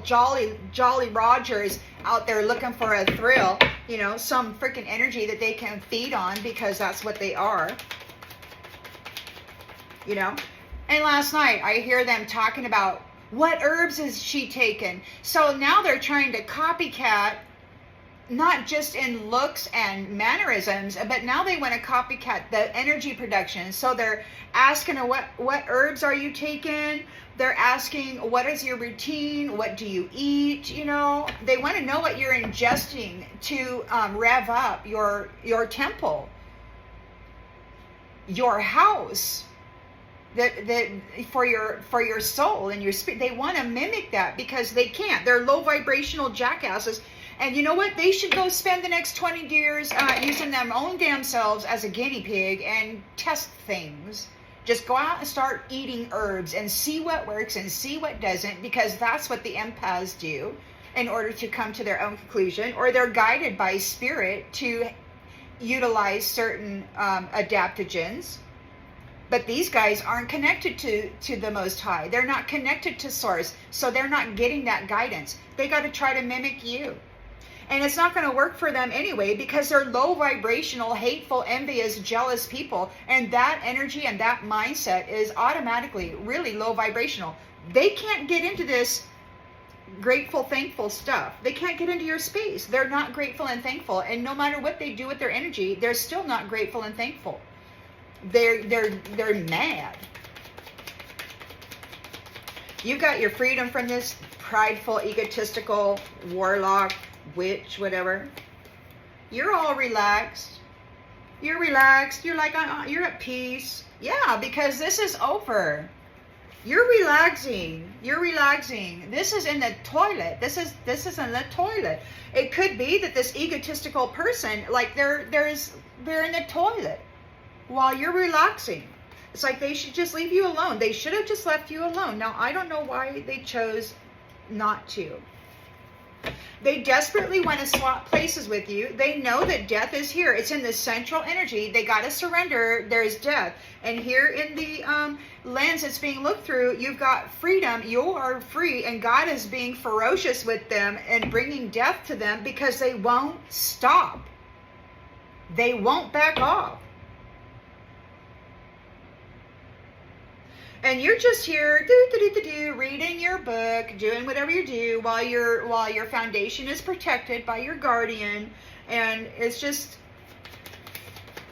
jolly Rogers out there looking for a thrill, you know, some freaking energy that they can feed on because that's what they are, you know. And last night I hear them talking about what herbs is she taking. So now they're trying to copycat, not just in looks and mannerisms, but now they want to copycat the energy production. So they're asking what herbs are you taking? They're asking, what is your routine? What do you eat? You know, they want to know what you're ingesting to rev up your temple, your house, that for your soul and your spirit. They want to mimic that because they can't. They're low vibrational jackasses. And you know what? They should go spend the next 20 years using their own damn selves as a guinea pig and test things. Just go out and start eating herbs and see what works and see what doesn't, because that's what the empaths do in order to come to their own conclusion, or they're guided by spirit to utilize certain adaptogens But these guys aren't connected to the Most High. They're not connected to Source. So they're not getting that guidance. They got to try to mimic you. And it's not going to work for them anyway, because they're low vibrational, hateful, envious, jealous people. And that energy and that mindset is automatically really low vibrational. They can't get into this grateful, thankful stuff. They can't get into your space. They're not grateful and thankful. And no matter what they do with their energy, they're still not grateful and thankful. They're mad. You've got your freedom from this prideful, egotistical, warlock, witch, whatever. You're all relaxed. You're relaxed. You're like, you're at peace. Yeah, because this is over. You're relaxing. You're relaxing. This is in the toilet. This is in the toilet. It could be that this egotistical person, like they're in the toilet while you're relaxing. It's like they should just leave you alone. They should have just left you alone. Now, I don't know why they chose not to. They desperately want to swap places with you. They know that death is here. It's in the central energy. They got to surrender. There's death. And here in the lens that's being looked through, you've got freedom. You are free. And God is being ferocious with them and bringing death to them because they won't stop. They won't back off. And you're just here, reading your book, doing whatever you do while your foundation is protected by your guardian, and it's just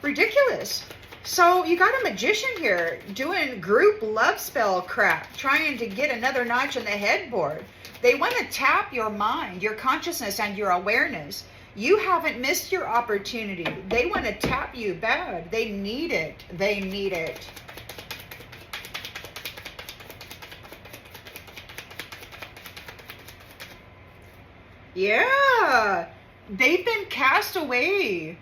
ridiculous. So you got a magician here doing group love spell crap, trying to get another notch on the headboard. They want to tap your mind, your consciousness, and your awareness. You haven't missed your opportunity. They want to tap you bad. They need it. They need it. Yeah, they've been cast away.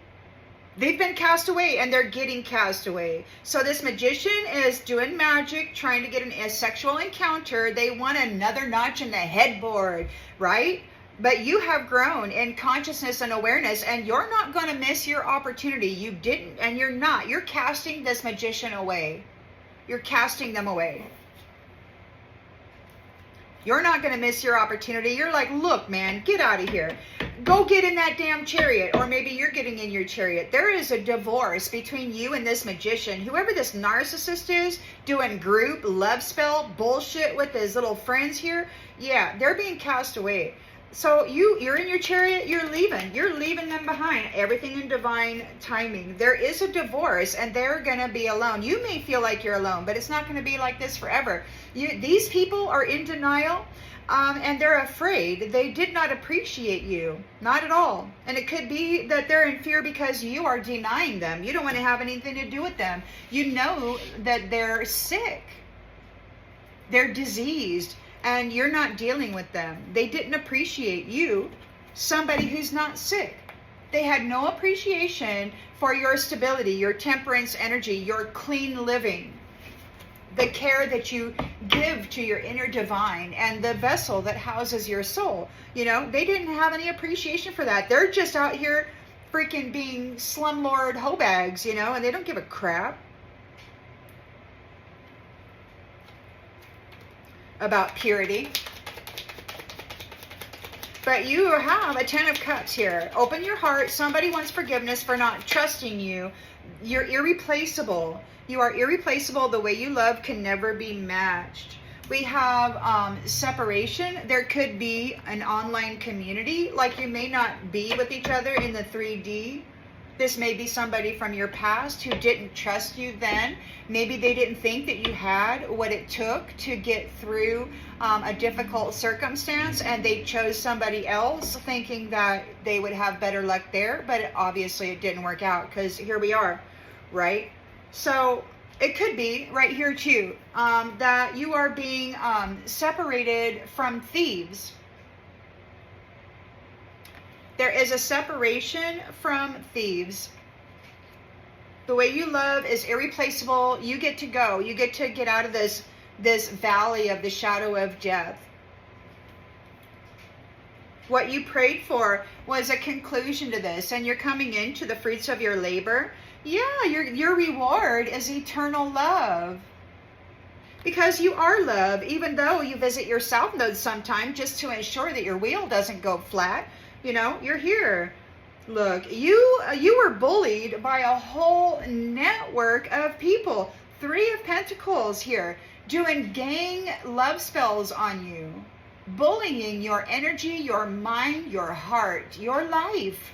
They've been cast away, and they're getting cast away. So this magician is doing magic, trying to get a sexual encounter. They want another notch in the headboard, right? But you have grown in consciousness and awareness, and you're not going to miss your opportunity. You didn't, and you're not. You're casting this magician away. You're casting them away. You're not going to miss your opportunity. You're like, look, man, get out of here. Go get in that damn chariot. Or maybe you're getting in your chariot. There is a divorce between you and this magician. Whoever this narcissist is, doing group love spell bullshit with his little friends here. Yeah, they're being cast away. So you're in your chariot, you're leaving them behind. Everything in divine timing. There is a divorce, and they're going to be alone. You may feel like you're alone, but it's not going to be like this forever. These people are in denial, and they're afraid. They did not appreciate you, not at all. And it could be that they're in fear because you are denying them. You don't want to have anything to do with them. You know that they're sick. They're diseased. And you're not dealing with them. They didn't appreciate you, somebody who's not sick. They had no appreciation for your stability, your temperance energy, your clean living, the care that you give to your inner divine and the vessel that houses your soul. You know, they didn't have any appreciation for that. They're just out here freaking being slumlord hobags, you know, and they don't give a crap about purity. But you have a 10 of Cups here. Open your heart. Somebody wants forgiveness for not trusting you. You're irreplaceable. You are irreplaceable. The way you love can never be matched. We have separation. There could be an online community. Like you may not be with each other in the 3D. This may be somebody from your past who didn't trust you then. Maybe they didn't think that you had what it took to get through a difficult circumstance, and they chose somebody else thinking that they would have better luck there, but obviously it didn't work out because here we are, right? So it could be right here too, that you are being separated from thieves. There is a separation from thieves. The way you love is irreplaceable. You get to go. You get to get out of this valley of the shadow of death. What you prayed for was a conclusion to this, and you're coming into the fruits of your labor. Yeah, your reward is eternal love. Because you are love, even though you visit your south node sometime just to ensure that your wheel doesn't go flat. You know, you're here. Look, you were bullied by a whole network of people. 3 of Pentacles here, doing gang love spells on you, bullying your energy, your mind, your heart, your life.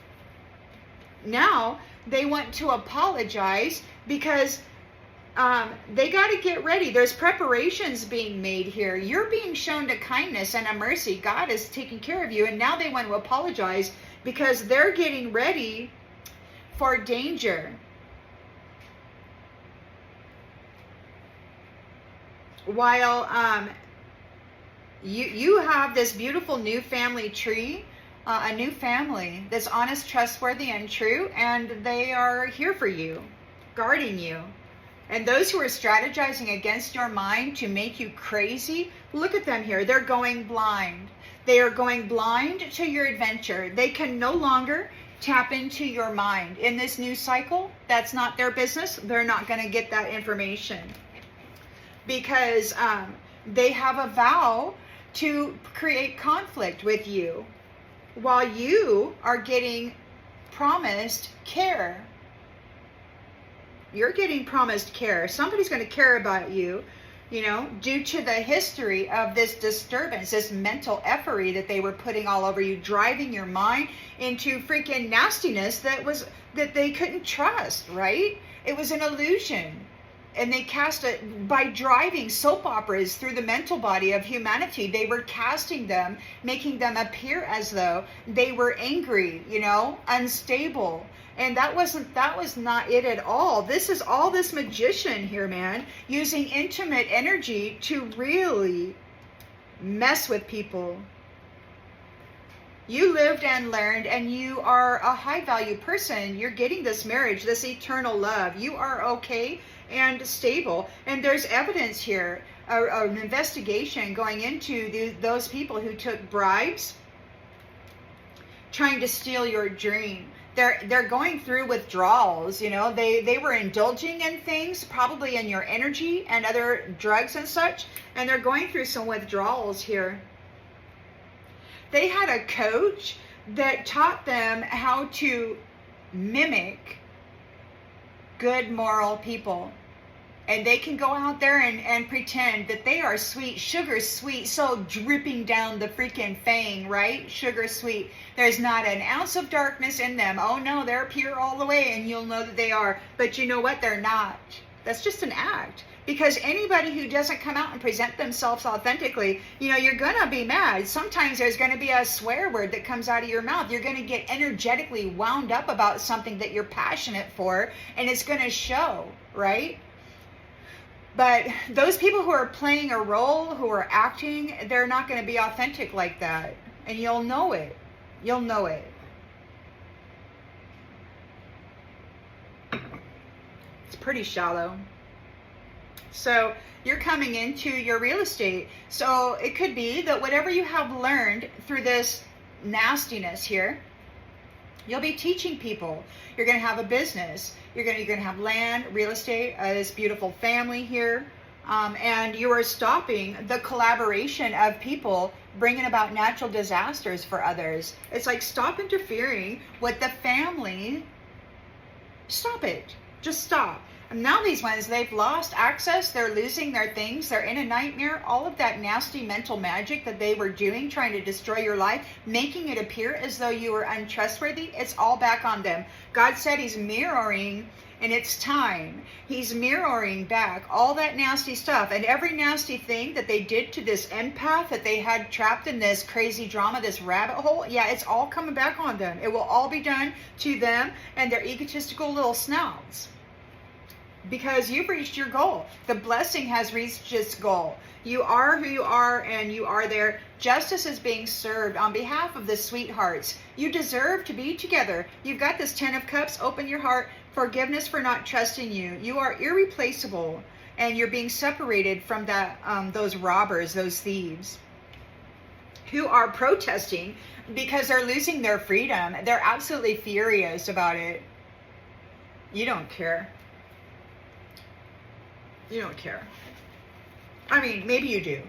Now they want to apologize because they got to get ready. There's preparations being made here. You're being shown a kindness and a mercy. God is taking care of you, and now they want to apologize because they're getting ready for danger. While you have this beautiful new family tree, a new family that's honest, trustworthy, and true, and they are here for you, guarding you. And those who are strategizing against your mind to make you crazy, look at them here. They're going blind. They are going blind to your adventure. They can no longer tap into your mind. In this new cycle, that's not their business. They're not going to get that information. Because they have a vow to create conflict with you while you are getting promised care. You're getting promised care. Somebody's going to care about you, you know, due to the history of this disturbance, this mental effery that they were putting all over you, driving your mind into freaking nastiness that they couldn't trust, right? It was an illusion. And they cast it by driving soap operas through the mental body of humanity. They were casting them, making them appear as though they were angry, you know, unstable. And that was not it at all. This is all this magician here, man, using intimate energy to really mess with people. You lived and learned, and you are a high value person. You're getting this marriage, this eternal love. You are okay and stable. And there's evidence here, an investigation going into those people who took bribes, trying to steal your dream. They're going through withdrawals, you know. They were indulging in things, probably in your energy and other drugs and such, and they're going through some withdrawals here. They had a coach that taught them how to mimic good moral people. And they can go out there and pretend that they are sweet, sugar sweet, so dripping down the freaking fang, right? Sugar sweet. There's not an ounce of darkness in them. Oh no, they're pure all the way, and you'll know that they are. But you know what? They're not. That's just an act. Because anybody who doesn't come out and present themselves authentically, you know, you're going to be mad. Sometimes there's going to be a swear word that comes out of your mouth. You're going to get energetically wound up about something that you're passionate for, and it's going to show, right? But those people who are playing a role, who are acting, they're not going to be authentic like that. And you'll know it. You'll know it. It's pretty shallow. So you're coming into your real estate. So it could be that whatever you have learned through this nastiness here, you'll be teaching people. You're going to have a business. You're going to have land, real estate, this beautiful family here. And you are stopping the collaboration of people bringing about natural disasters for others. It's like, stop interfering with the family. Stop it. Just stop. And now these ones, they've lost access. They're losing their things. They're in a nightmare. All of that nasty mental magic that they were doing, trying to destroy your life, making it appear as though you were untrustworthy, it's all back on them. God said he's mirroring, and it's time. He's mirroring back all that nasty stuff. And every nasty thing that they did to this empath that they had trapped in this crazy drama, this rabbit hole, yeah, it's all coming back on them. It will all be done to them and their egotistical little snouts. Because you've reached your goal. The blessing has reached its goal. You are who you are, and you are there. Justice is being served on behalf of the sweethearts. You deserve to be together. You've got this 10 of Cups. Open your heart. Forgiveness for not trusting you. You are irreplaceable, and you're being separated from that those robbers, those thieves, who are protesting because they're losing their freedom. They're absolutely furious about it. You don't care. You don't care. I mean, maybe you do.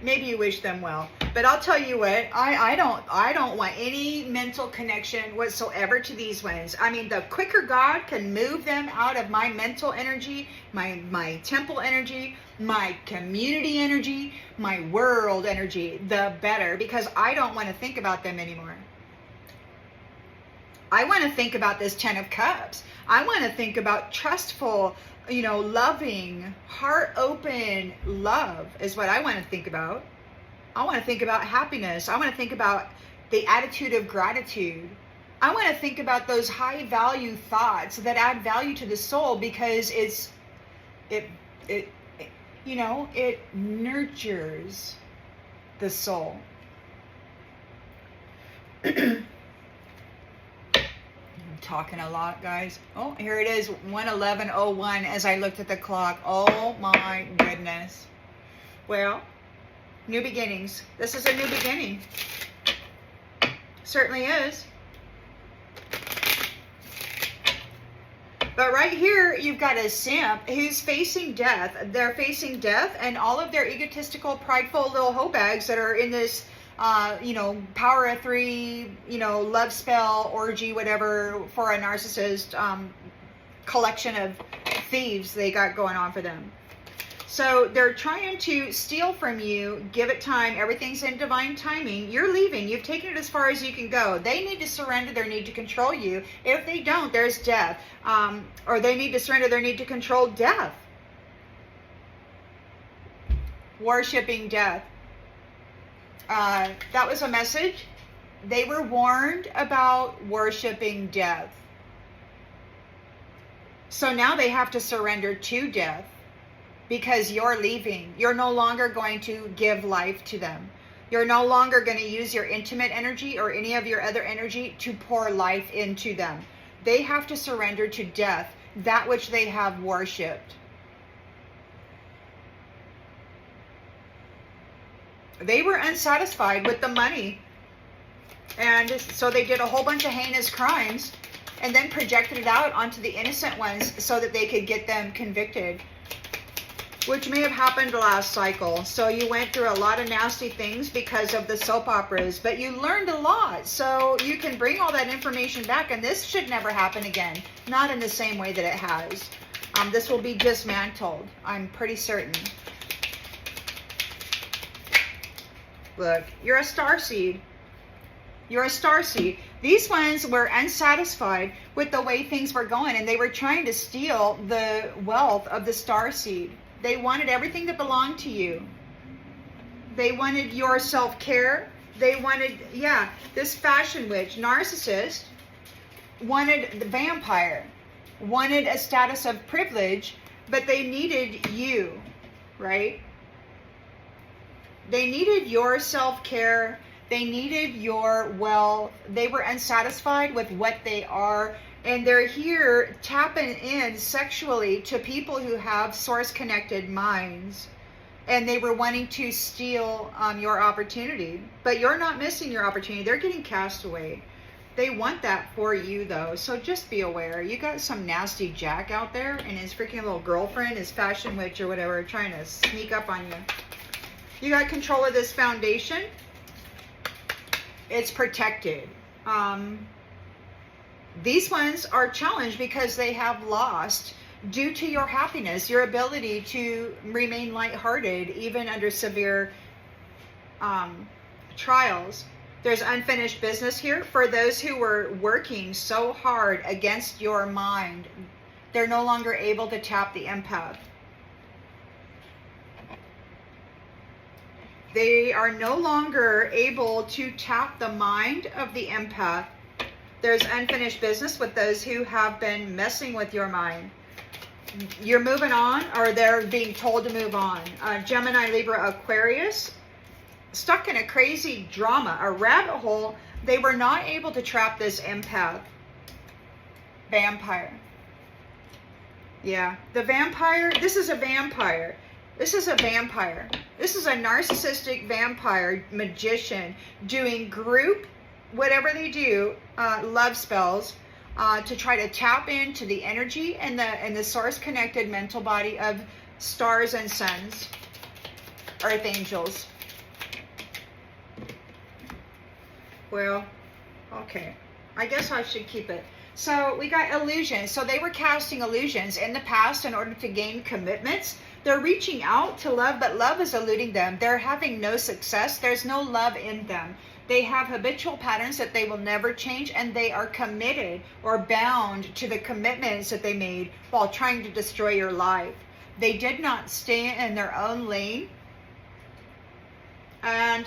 Maybe you wish them well. But I'll tell you what, I don't want any mental connection whatsoever to these ones. I mean, the quicker God can move them out of my mental energy, my temple energy, my community energy, my world energy, the better, because I don't want to think about them anymore. I want to think about this 10 of Cups. I want to think about trustful, loving, heart open love is what I want to think about. I want to think about happiness. I want to think about the attitude of gratitude. I want to think about those high value thoughts that add value to the soul, because it nurtures the soul. I'm talking a lot, guys. Oh, here it is, 1:11:01 as I looked at the clock. Oh my goodness. Well, new beginnings. This is a new beginning. Certainly is. But right here, you've got a simp who's facing death. They're facing death, and all of their egotistical, prideful little hoe bags that are in this, power of 3, love spell, orgy, whatever, for a narcissist collection of thieves they got going on for them. So they're trying to steal from you. Give it time. Everything's in divine timing. You're leaving. You've taken it as far as you can go. They need to surrender their need to control you. If they don't, there's death. Or they need to surrender their need to control death. Worshipping death. That was a message. They were warned about worshipping death. So now they have to surrender to death. Because you're leaving. You're no longer going to give life to them. You're no longer going to use your intimate energy or any of your other energy to pour life into them. They have to surrender to death, that which they have worshipped. They were unsatisfied with the money. And so they did a whole bunch of heinous crimes and then projected it out onto the innocent ones so that they could get them convicted. Which may have happened last cycle. So you went through a lot of nasty things because of the soap operas, but you learned a lot. So you can bring all that information back, and this should never happen again. Not in the same way that it has. This will be dismantled. I'm pretty certain. Look, you're a starseed. You're a starseed. These ones were unsatisfied with the way things were going, and they were trying to steal the wealth of the starseed. They wanted everything that belonged to you. They wanted your self-care. They wanted, this fashion witch, narcissist, wanted the vampire, wanted a status of privilege, but they needed you, right? They needed your self-care. They needed your wealth. They were unsatisfied with what they are. And they're here tapping in sexually to people who have source-connected minds. And they were wanting to steal your opportunity. But you're not missing your opportunity. They're getting cast away. They want that for you, though. So just be aware. You got some nasty jack out there and his freaking little girlfriend, his fashion witch or whatever, trying to sneak up on you. You got control of this foundation. It's protected. These ones are challenged because they have lost, due to your happiness, your ability to remain lighthearted even under severe trials. There's unfinished business here for those who were working so hard against your mind. They're no longer able to tap the empath. They are no longer able to tap the mind of the empath. There's unfinished business with those who have been messing with your mind. You're moving on, or they're being told to move on. Gemini, Libra, Aquarius, stuck in a crazy drama, a rabbit hole. They were not able to trap this empath. Vampire. Yeah, the vampire, this is a vampire. This is a vampire. This is a narcissistic vampire magician doing group, whatever they do, love spells to try to tap into the energy and the source connected mental body of stars and suns, earth angels. Well, okay. I guess I should keep it. So we got illusions. So they were casting illusions in the past in order to gain commitments. They're reaching out to love, but love is eluding them. They're having no success. There's no love in them. They have habitual patterns that they will never change, and they are committed or bound to the commitments that they made while trying to destroy your life. They did not stay in their own lane. And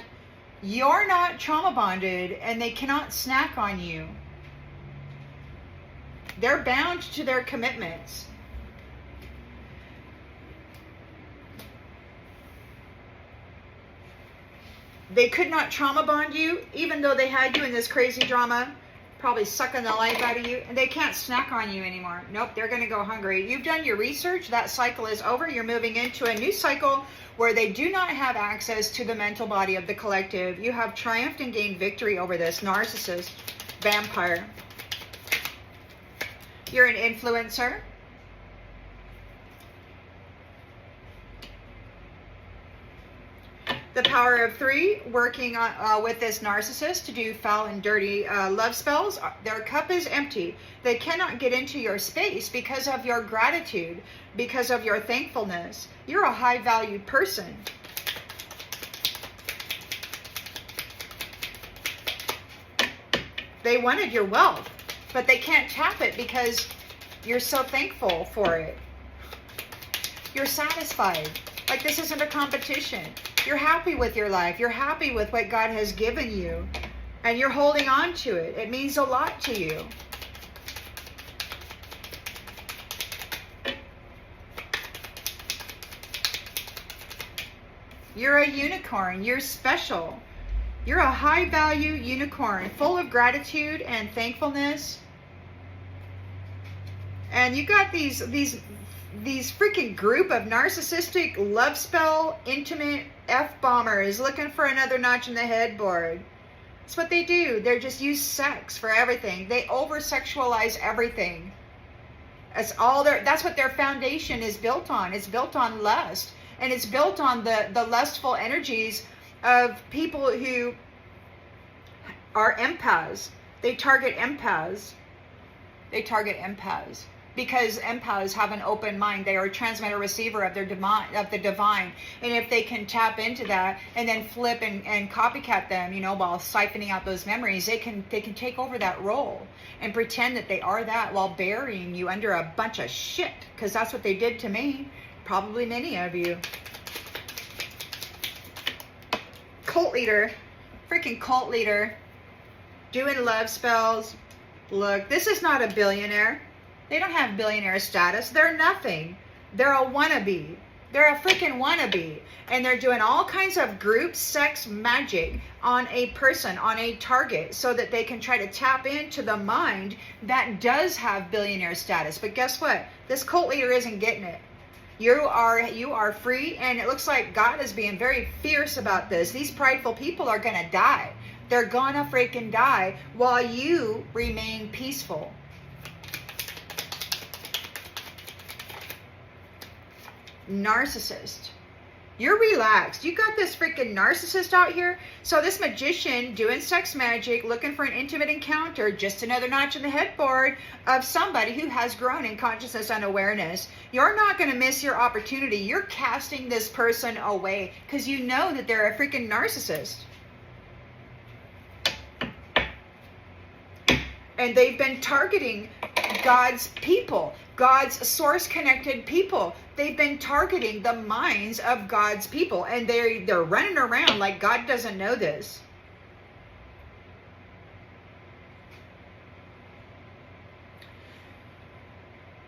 you're not trauma bonded, and they cannot snack on you. They're bound to their commitments. They could not trauma bond you, even though they had you in this crazy drama, probably sucking the life out of you, and they can't snack on you anymore. Nope, they're going to go hungry. You've done your research. That cycle is over. You're moving into a new cycle where they do not have access to the mental body of the collective. You have triumphed and gained victory over this narcissist vampire. You're an influencer. The power of 3, working on, with this narcissist to do foul and dirty love spells. Their cup is empty. They cannot get into your space because of your gratitude, because of your thankfulness. You're a high valued person. They wanted your wealth, but they can't tap it because you're so thankful for it. You're satisfied. Like this isn't a competition. You're happy with your life. You're happy with what God has given you. And you're holding on to it. It means a lot to you. You're a unicorn. You're special. You're a high value unicorn, full of gratitude and thankfulness. And you got these freaking group of narcissistic love spell, intimate F-bombers looking for another notch in the headboard. That's what they do. They just use sex for everything. They over-sexualize everything. That's what their foundation is built on. It's built on lust. And it's built on the lustful energies of people who are empaths. They target empaths. Because empaths have an open mind. They are a transmitter receiver of the divine. And if they can tap into that and then flip and copycat them, while siphoning out those memories, they can take over that role and pretend that they are that while burying you under a bunch of shit. Because that's what they did to me. Probably many of you. Cult leader. Freaking cult leader. Doing love spells. Look, this is not a billionaire. They don't have billionaire status. They're nothing. They're a wannabe. They're a freaking wannabe. And they're doing all kinds of group sex magic on a person, on a target, so that they can try to tap into the mind that does have billionaire status. But guess what? This cult leader isn't getting it. You are free, and it looks like God is being very fierce about this. These prideful people are going to die. They're gonna freaking die while you remain peaceful. Narcissist. You're relaxed. You got this freaking narcissist out here. So this magician doing sex magic, looking for an intimate encounter, just another notch in the headboard of somebody who has grown in consciousness and awareness. You're not going to miss your opportunity. You're casting this person away because you know that they're a freaking narcissist. And they've been targeting God's people, God's source-connected people. They've been targeting the minds of God's people, and they're running around like God doesn't know this.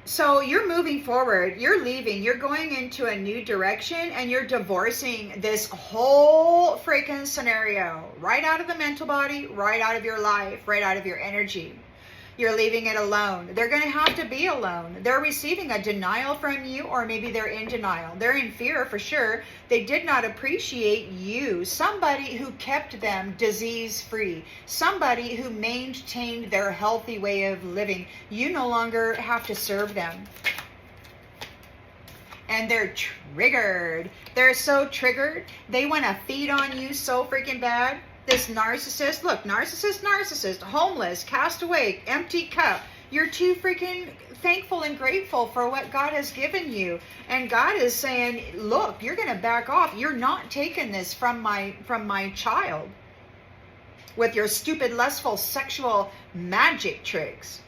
So you're moving forward, you're leaving, you're going into a new direction, and you're divorcing this whole freaking scenario right out of the mental body, right out of your life, right out of your energy. You're leaving it alone. They're going to have to be alone. They're receiving a denial from you, or maybe they're in denial. They're in fear for sure. They did not appreciate you. Somebody who kept them disease-free. Somebody who maintained their healthy way of living. You no longer have to serve them. And they're triggered. They're so triggered. They want to feed on you so freaking bad. This narcissist, look, narcissist, homeless, cast away, empty cup. You're too freaking thankful and grateful for what God has given you. And God is saying, look, you're going to back off. You're not taking this from my child with your stupid, lustful, sexual magic tricks.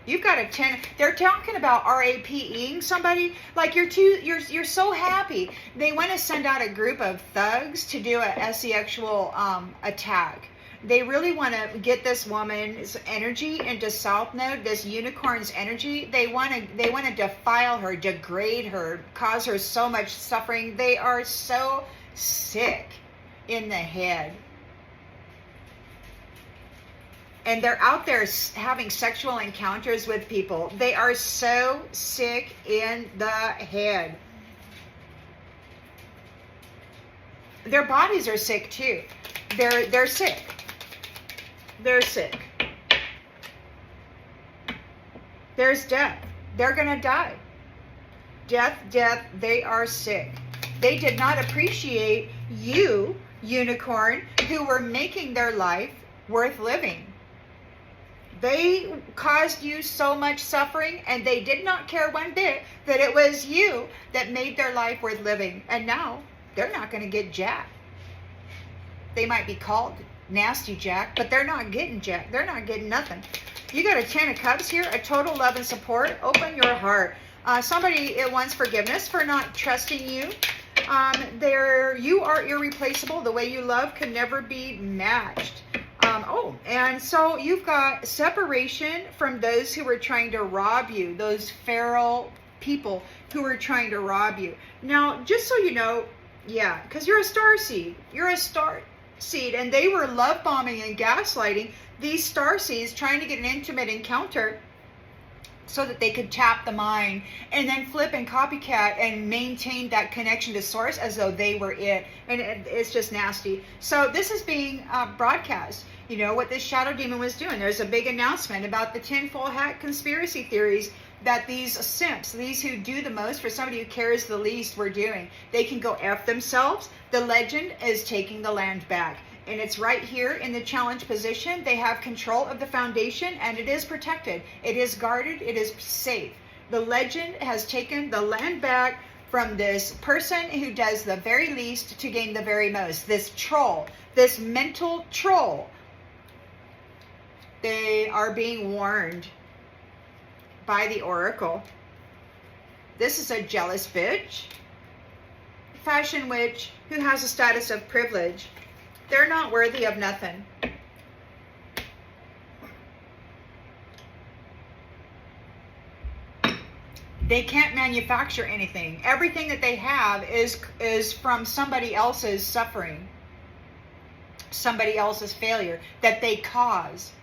You've got a 10. They're talking about RAPing somebody. Like you're so happy. They want to send out a group of thugs to do a sexual attack. They really want to get this woman's energy into South Node, this unicorn's energy. They want to defile her, degrade her, cause her so much suffering. They are so sick in the head. And they're out there having sexual encounters with people. They are so sick in the head. Their bodies are sick too. They're sick. They're sick. There's death. They're gonna die. Death. They are sick. They did not appreciate you, unicorn, who were making their life worth living. They caused you so much suffering, and they did not care one bit that it was you that made their life worth living. And now they're not going to get jack. They might be called nasty jack, but they're not getting jack. They're not getting nothing. You got a 10 of cups here, a total love and support. Open your heart. Somebody wants forgiveness for not trusting you. You are irreplaceable. The way you love can never be matched. And so you've got separation from those who were trying to rob you, those feral people who were trying to rob you. Now, just so you know, yeah, because you're a star seed. You're a star seed, and they were love bombing and gaslighting these star seeds, trying to get an intimate encounter so that they could tap the mind and then flip and copycat and maintain that connection to source as though they were it. And it's just nasty. So this is being broadcast. You know what this shadow demon was doing. There's a big announcement about the tinfoil hat conspiracy theories that these simps, these who do the most for somebody who cares the least, were doing. They can go F themselves. The legend is taking the land back. And it's right here in the challenge position. They have control of the foundation, and it is protected. It is guarded. It is safe. The legend has taken the land back from this person who does the very least to gain the very most. This troll, this mental troll. They are being warned by the oracle. This is a jealous bitch, fashion witch who has a status of privilege. They're not worthy of nothing. They can't manufacture anything. Everything that they have is from somebody else's suffering, somebody else's failure that they cause.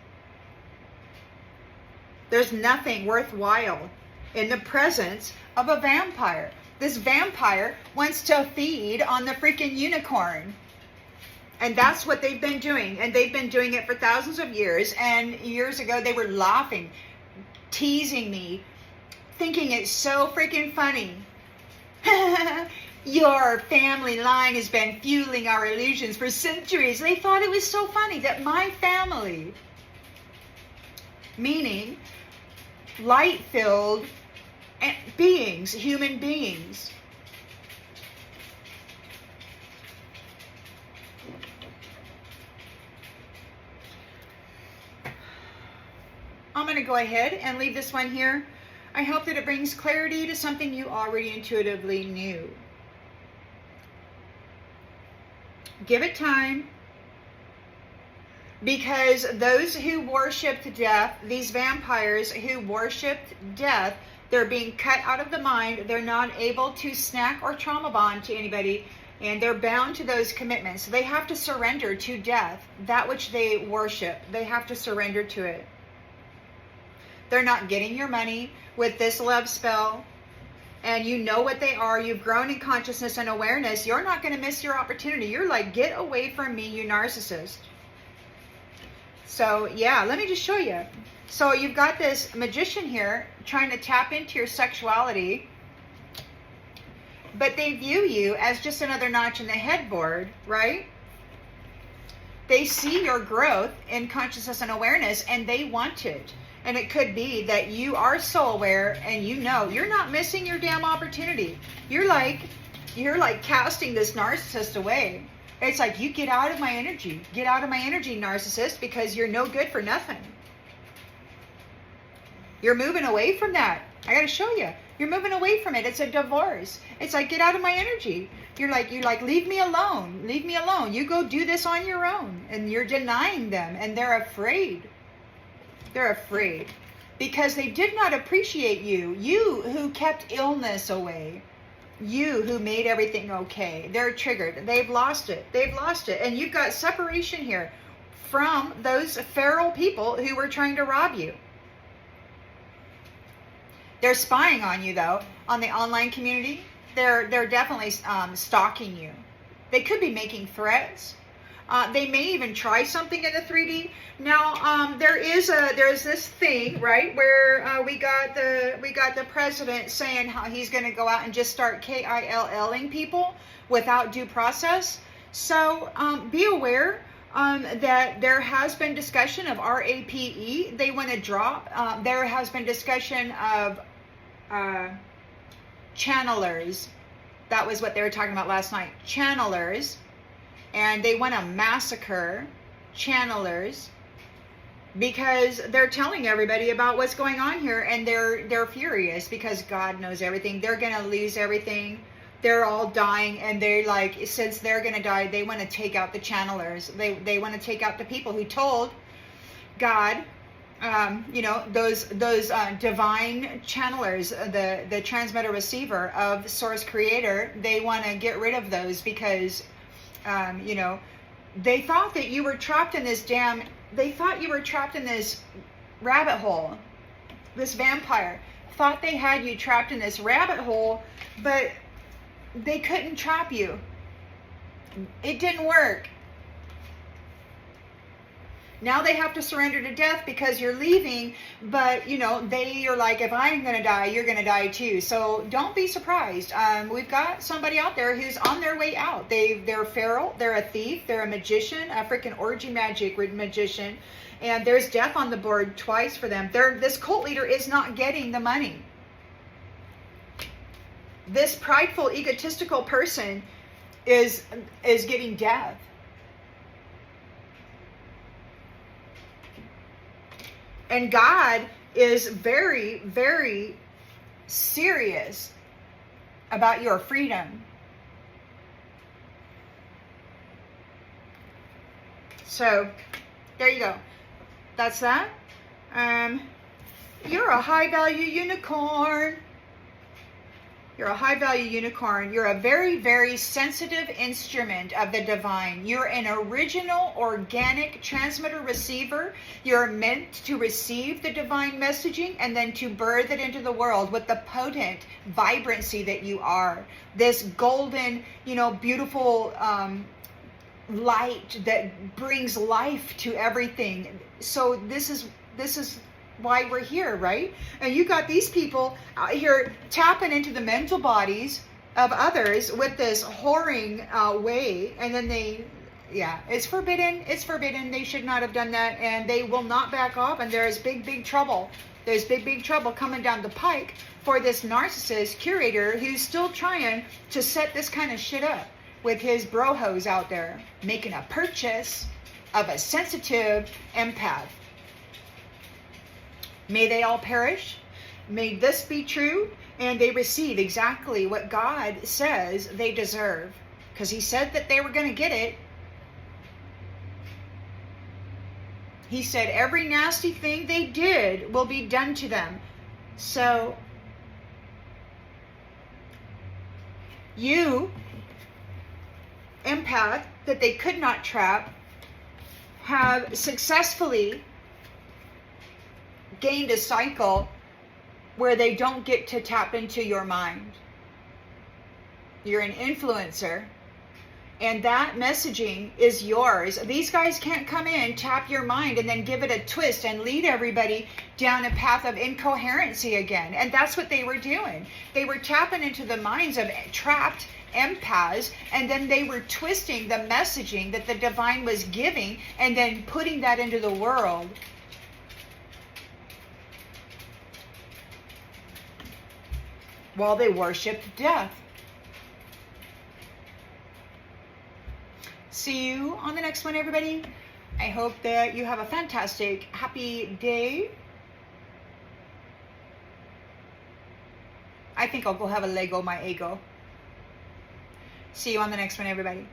There's nothing worthwhile in the presence of a vampire. This vampire wants to feed on the freaking unicorn. And that's what they've been doing. And they've been doing it for thousands of years. And years ago, they were laughing, teasing me, thinking it's so freaking funny. Your family line has been fueling our illusions for centuries. They thought it was so funny that my family, meaning light-filled beings, human beings, I'm going to go ahead and leave this one here. I hope that it brings clarity to something you already intuitively knew. Give it time. Because those who worshipped death, these vampires who worshipped death, they're being cut out of the mind. They're not able to snack or trauma bond to anybody. And they're bound to those commitments. So they have to surrender to death, that which they worship. They have to surrender to it. They're not getting your money with this love spell. And you know what they are. You've grown in consciousness and awareness. You're not going to miss your opportunity. You're like, get away from me, you narcissist. So yeah, let me just show you. So you've got this magician here trying to tap into your sexuality. But they view you as just another notch in the headboard, right? They see your growth in consciousness and awareness, and they want it. And it could be that you are so aware, and you know you're not missing your damn opportunity. You're like casting this narcissist away. It's like, you get out of my energy. Get out of my energy, narcissist, because you're no good for nothing. You're moving away from that. I got to show you. You're moving away from it. It's a divorce. It's like, get out of my energy. You're like, leave me alone. Leave me alone. You go do this on your own. And you're denying them. And they're afraid. They're afraid. Because they did not appreciate you. You who kept illness away. You who made everything okay. They're triggered. They've lost it. They've lost it. And you've got separation here from those feral people who were trying to rob you. They're spying on you, though, on the online community. They're definitely stalking you. They could be making threats. They may even try something in the 3D. Now, there's this thing, right, where we got the president saying how he's going to go out and just start killing people without due process. So be aware that there has been discussion of RAPE. They want to drop. There has been discussion of channelers. That was what they were talking about last night. Channelers. And they want to massacre channelers because they're telling everybody about what's going on here, and they're furious because God knows everything. They're going to lose everything. They're all dying, and they're like, since they're going to die, they want to take out the channelers. They want to take out the people who told God, those divine channelers, the transmitter receiver of source creator. They want to get rid of those because they thought that you were trapped in this rabbit hole. This vampire thought they had you trapped in this rabbit hole, but they couldn't trap you. It didn't work. Now they have to surrender to death because you're leaving, but you're like, if I'm going to die, you're going to die too. So don't be surprised. We've got somebody out there who's on their way out. They're feral, they're a thief, they're a magician, a freaking orgy magic magician, and there's death on the board twice for them. This cult leader is not getting the money. This prideful, egotistical person is getting death. And God is very, very serious about your freedom. So, there you go. That's that. You're a high-value unicorn. You're a high-value unicorn. You're a very, very sensitive instrument of the divine. You're an original, organic transmitter receiver. You're meant to receive the divine messaging and then to birth it into the world with the potent vibrancy that you are. This golden, beautiful light that brings life to everything. So this is why we're here, right? And you got these people out here tapping into the mental bodies of others with this whoring way, and then it's forbidden. It's forbidden. They should not have done that, and they will not back off, and there's big trouble. There's big trouble coming down the pike for this narcissist curator who's still trying to set this kind of shit up with his bro-hos out there, making a purchase of a sensitive empath. May they all perish. May this be true, and they receive exactly what God says they deserve. Because he said that they were going to get it. He said every nasty thing they did will be done to them. So, you empath that they could not trap have successfully gained a cycle where they don't get to tap into your mind. You're an influencer, and that messaging is yours. These guys can't come in, tap your mind, and then give it a twist and lead everybody down a path of incoherency again. And that's what they were doing. They were tapping into the minds of trapped empaths, and then they were twisting the messaging that the divine was giving and then putting that into the world. While they worshipped death. See you on the next one, everybody. I hope that you have a fantastic, happy day. I think I'll go have a Lego my ego. See you on the next one, everybody.